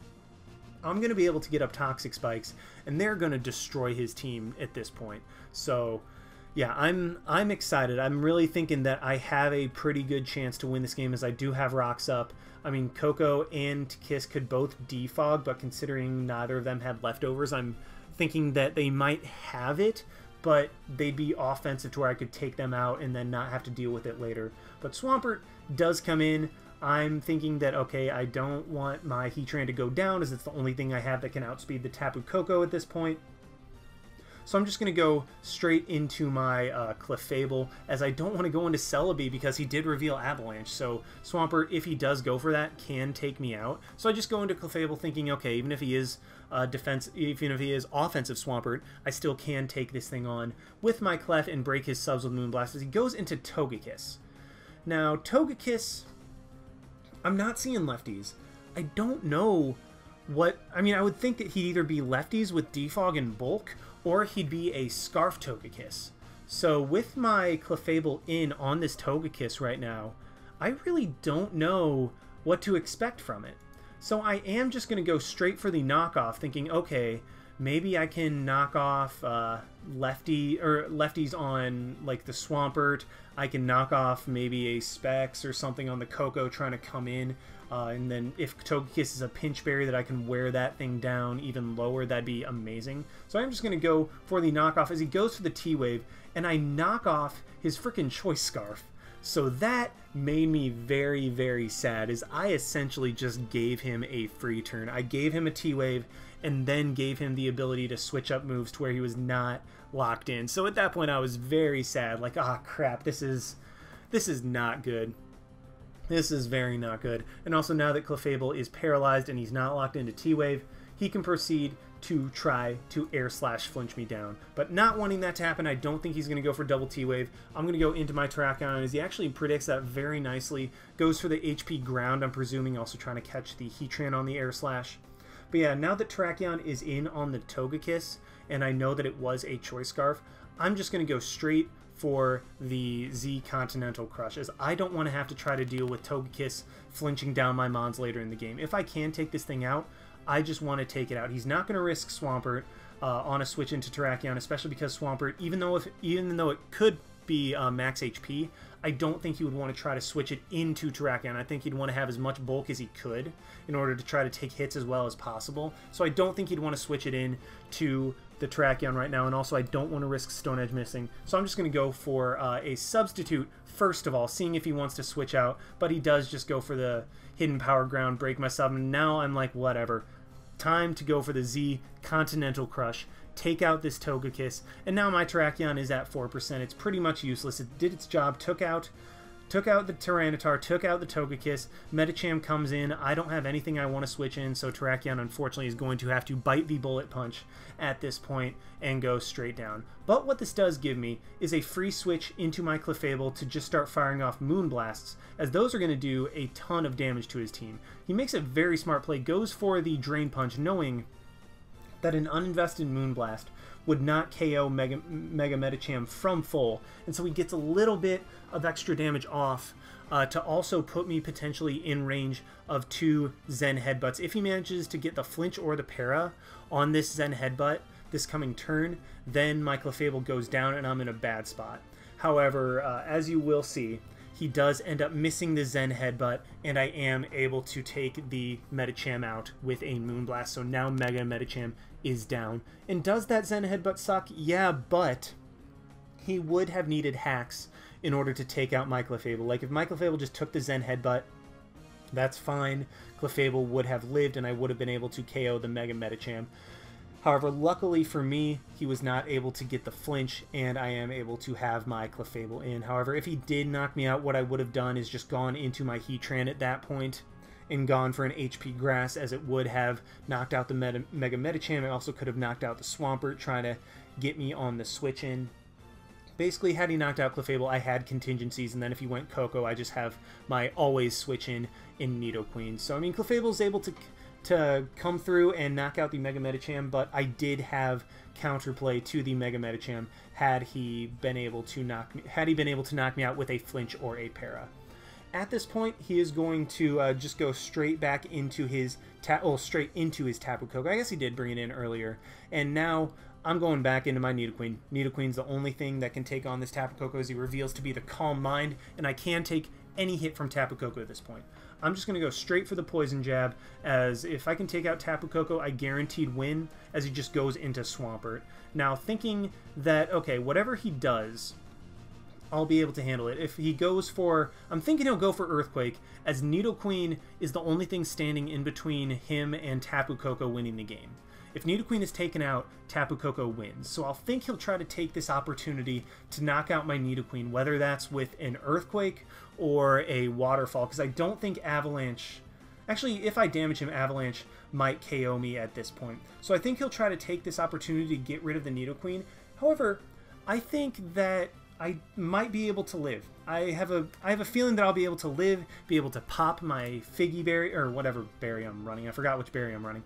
I'm going to be able to get up Toxic Spikes, and they're going to destroy his team at this point. So, yeah, I'm excited. I'm really thinking that I have a pretty good chance to win this game, as I do have rocks up. I mean, Koko and Kiss could both defog, but considering neither of them had leftovers, I'm thinking that they might have it, but they'd be offensive to where I could take them out and then not have to deal with it later. But Swampert does come in. I'm thinking that, okay, I don't want my Heatran to go down, as it's the only thing I have that can outspeed the Tapu Koko at this point. So I'm just going to go straight into my Clefable, as I don't want to go into Celebi because he did reveal Avalanche. So Swampert, if he does go for that, can take me out. So I just go into Clefable thinking, okay, even if he is offensive Swampert, I still can take this thing on with my Clef and break his subs with Moonblast, as he goes into Togekiss. Now, Togekiss, I'm not seeing lefties. I don't know what... I mean, I would think that he'd either be lefties with Defog and Bulk, or he'd be a Scarf Togekiss. So with my Clefable in on this Togekiss right now, I really don't know what to expect from it. So I am just going to go straight for the knockoff, thinking, okay, maybe I can knock off lefties on like the Swampert. I can knock off maybe a Specs or something on the Koko trying to come in. And then if Togekiss is a Pinch Berry, that I can wear that thing down even lower, that'd be amazing. So I'm just going to go for the knockoff as he goes for the T-Wave, and I knock off his freaking Choice Scarf. So that made me very, very sad, as I essentially just gave him a free turn. I gave him a T-Wave, and then gave him the ability to switch up moves to where he was not locked in. So at that point I was very sad, like, ah, crap, this is not good. This is very not good. And also now that Clefable is paralyzed and he's not locked into T-Wave, he can proceed to try to Air Slash flinch me down. But not wanting that to happen, I don't think he's going to go for double T-Wave. I'm going to go into my Terrakion, as he actually predicts that very nicely. Goes for the HP Ground, I'm presuming, also trying to catch the Heatran on the Air Slash. But yeah, now that Terrakion is in on the Togekiss, and I know that it was a Choice Scarf, I'm just going to go straight for the Z Continental Crush, as I don't want to have to try to deal with Togekiss flinching down my Mons later in the game. If I can take this thing out, I just want to take it out. He's not going to risk Swampert on a switch into Terrakion, especially because Swampert, even though it could be max HP, I don't think he would want to try to switch it into Terrakion. I think he'd want to have as much bulk as he could in order to try to take hits as well as possible. So I don't think he'd want to switch it in to the Terrakion right now, and also I don't want to risk Stone Edge missing. So I'm just going to go for a substitute first of all, seeing if he wants to switch out, but he does just go for the Hidden Power Ground, break my sub, and now I'm like, whatever. Time to go for the Z Continental Crush, take out this Togekiss, and now my Terrakion is at 4%. It's pretty much useless. It did its job, took out the Tyranitar, took out the Togekiss. Medicham comes in. I don't have anything I want to switch in, so Terrakion unfortunately is going to have to bite the Bullet Punch at this point and go straight down. But what this does give me is a free switch into my Clefable to just start firing off Moonblasts, as those are going to do a ton of damage to his team. He makes a very smart play, goes for the Drain Punch, knowing that an uninvested Moonblast would not KO Mega Medicham from full, and so he gets a little bit of extra damage off to also put me potentially in range of 2 Zen Headbutts. If he manages to get the flinch or the para on this Zen Headbutt this coming turn, then my Clefable goes down and I'm in a bad spot. However, as you will see, he does end up missing the Zen Headbutt, and I am able to take the Medicham out with a Moonblast. So now Mega Medicham is down. And does that Zen Headbutt suck? Yeah, but he would have needed hacks in order to take out my Clefable. Like, if my Clefable just took the Zen Headbutt, that's fine. Clefable would have lived, and I would have been able to KO the Mega Medicham. However, luckily for me, he was not able to get the flinch, and I am able to have my Clefable in. However, if he did knock me out, what I would have done is just gone into my Heatran at that point and gone for an HP Grass, as it would have knocked out the Mega Medicham. I also could have knocked out the Swampert, trying to get me on the switch in. Basically, had he knocked out Clefable, I had contingencies, and then if he went Koko, I just have my always switch in Nidoqueen. So, I mean, Clefable's able to come through and knock out the Mega Medicham, but I did have counterplay to the Mega Medicham had he been able to knock me out with a flinch or a para. At this point, he is going to just go straight back into his Tapu Koko. I guess he did bring it in earlier, and now I'm going back into my Nidoqueen. Nidoqueen's the only thing that can take on this Tapu Koko, as he reveals to be the Calm Mind, and I can take any hit from Tapu Koko at this point. I'm just going to go straight for the Poison Jab, as if I can take out Tapu Koko, I guaranteed win, as he just goes into Swampert. Now, thinking that, okay, whatever he does, I'll be able to handle it. If he goes for... I'm thinking he'll go for Earthquake, as Nidoqueen is the only thing standing in between him and Tapu Koko winning the game. If Nidoqueen is taken out, Tapu Koko wins. So I'll think he'll try to take this opportunity to knock out my Nidoqueen, whether that's with an Earthquake or a Waterfall, because I don't think Avalanche... Actually, if I damage him, Avalanche might KO me at this point. So I think he'll try to take this opportunity to get rid of the Nidoqueen. However, I think that I might be able to live. I have a feeling that I'll be able to live, be able to pop my Figgy Berry, or whatever berry I'm running. I forgot which berry I'm running.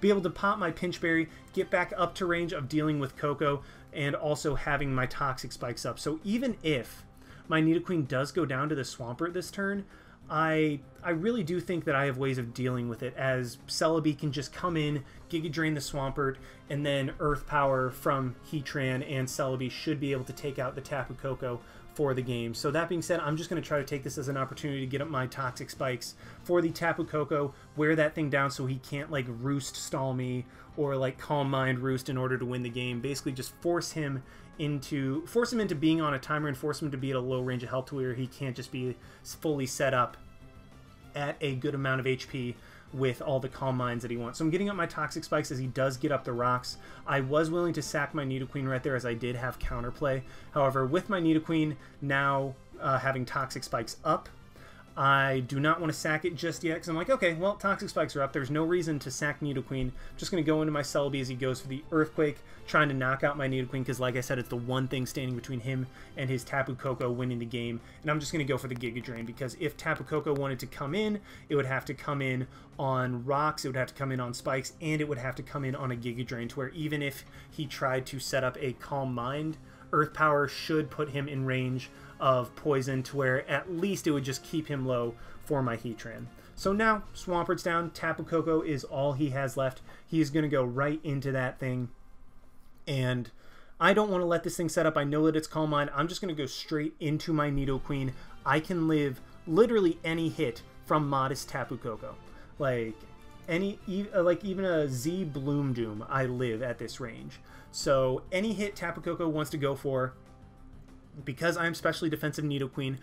Be able to pop my Pinch Berry, get back up to range of dealing with Koko, and also having my Toxic Spikes up. So even if my Nidoqueen does go down to the Swampert this turn, I really do think that I have ways of dealing with it, as Celebi can just come in, Giga Drain the Swampert, and then Earth Power from Heatran, and Celebi should be able to take out the Tapu Koko for the game. So that being said, I'm just going to try to take this as an opportunity to get up my Toxic Spikes for the Tapu Koko, wear that thing down so he can't like Roost stall me or like Calm Mind Roost in order to win the game. Basically just force him into being on a timer and force him to be at a low range of health to where he can't just be fully set up at a good amount of HP with all the Calm Minds that he wants. So I'm getting up my Toxic Spikes as he does get up the rocks. I was willing to sack my Nidoqueen right there, as I did have counterplay. However, with my Nidoqueen now having Toxic Spikes up, I do not want to sack it just yet because I'm like, okay, well, Toxic Spikes are up. There's no reason to sack Nidoqueen. I'm just going to go into my Celebi as he goes for the Earthquake, trying to knock out my Nidoqueen because, like I said, it's the one thing standing between him and his Tapu Koko winning the game. And I'm just going to go for the Giga Drain because if Tapu Koko wanted to come in, it would have to come in on rocks, it would have to come in on spikes, and it would have to come in on a Giga Drain, to where even if he tried to set up a Calm Mind, Earth Power should put him in range of poison, to where at least it would just keep him low for my Heatran. So now Swampert's down, Tapu Koko is all he has left. He's going to go right into that thing, and I don't want to let this thing set up. I know that it's Calm Mind. I'm just going to go straight into my Nidoqueen. I can live literally any hit from Modest Tapu Koko. Like even a Z Bloom Doom, I live at this range. So any hit Tapu Koko wants to go for, because I'm specially defensive Nidoqueen,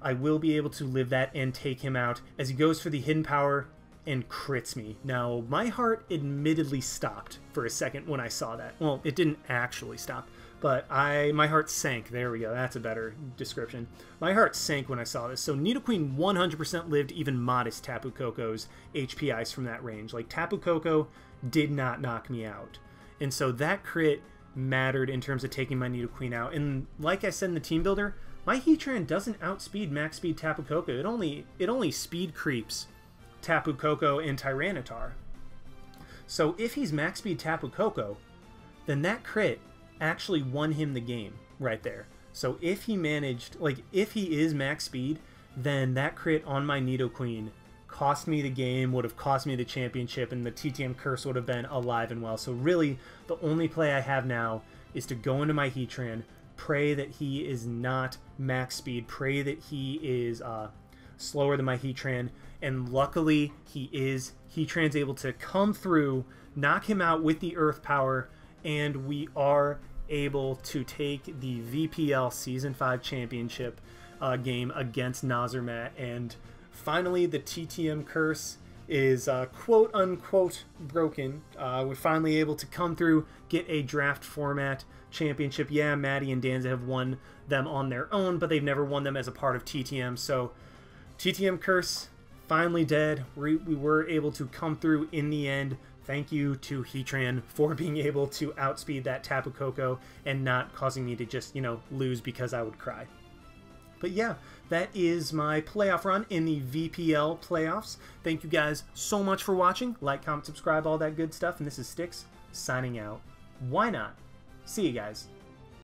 I will be able to live that and take him out as he goes for the Hidden Power and crits me. Now, my heart admittedly stopped for a second when I saw that. Well, it didn't actually stop, but my heart sank. There we go. That's a better description. My heart sank when I saw this. So Nidoqueen 100% lived even Modest Tapu Koko's HP Ice from that range. Like, Tapu Koko did not knock me out. And so that crit mattered in terms of taking my Nidoqueen out. And like I said in the team builder, my Heatran doesn't outspeed max speed Tapu Koko. It only speed creeps Tapu Koko and Tyranitar. So if he's max speed Tapu Koko, then that crit actually won him the game right there. So if he managed, like, if he is max speed, then that crit on my Nidoqueen cost me the game, would have cost me the championship, and the TTM curse would have been alive and well. So really, the only play I have now is to go into my Heatran, pray that he is not max speed, pray that he is slower than my Heatran, and luckily he is. Heatran's able to come through, knock him out with the Earth Power, and we are able to take the VPL Season 5 Championship game against Nazarmat, and finally the TTM curse is quote-unquote broken. We're finally able to come through, get a draft format championship. Yeah, Maddie and Danza have won them on their own, but they've never won them as a part of TTM, so TTM curse finally dead. We were able to come through in the end. Thank you to Heatran for being able to outspeed that Tapu Koko and not causing me to just, lose because I would cry. But yeah, that is my playoff run in the VPL playoffs. Thank you guys so much for watching. Like, comment, subscribe, all that good stuff. And this is Styx signing out. Why not? See you guys.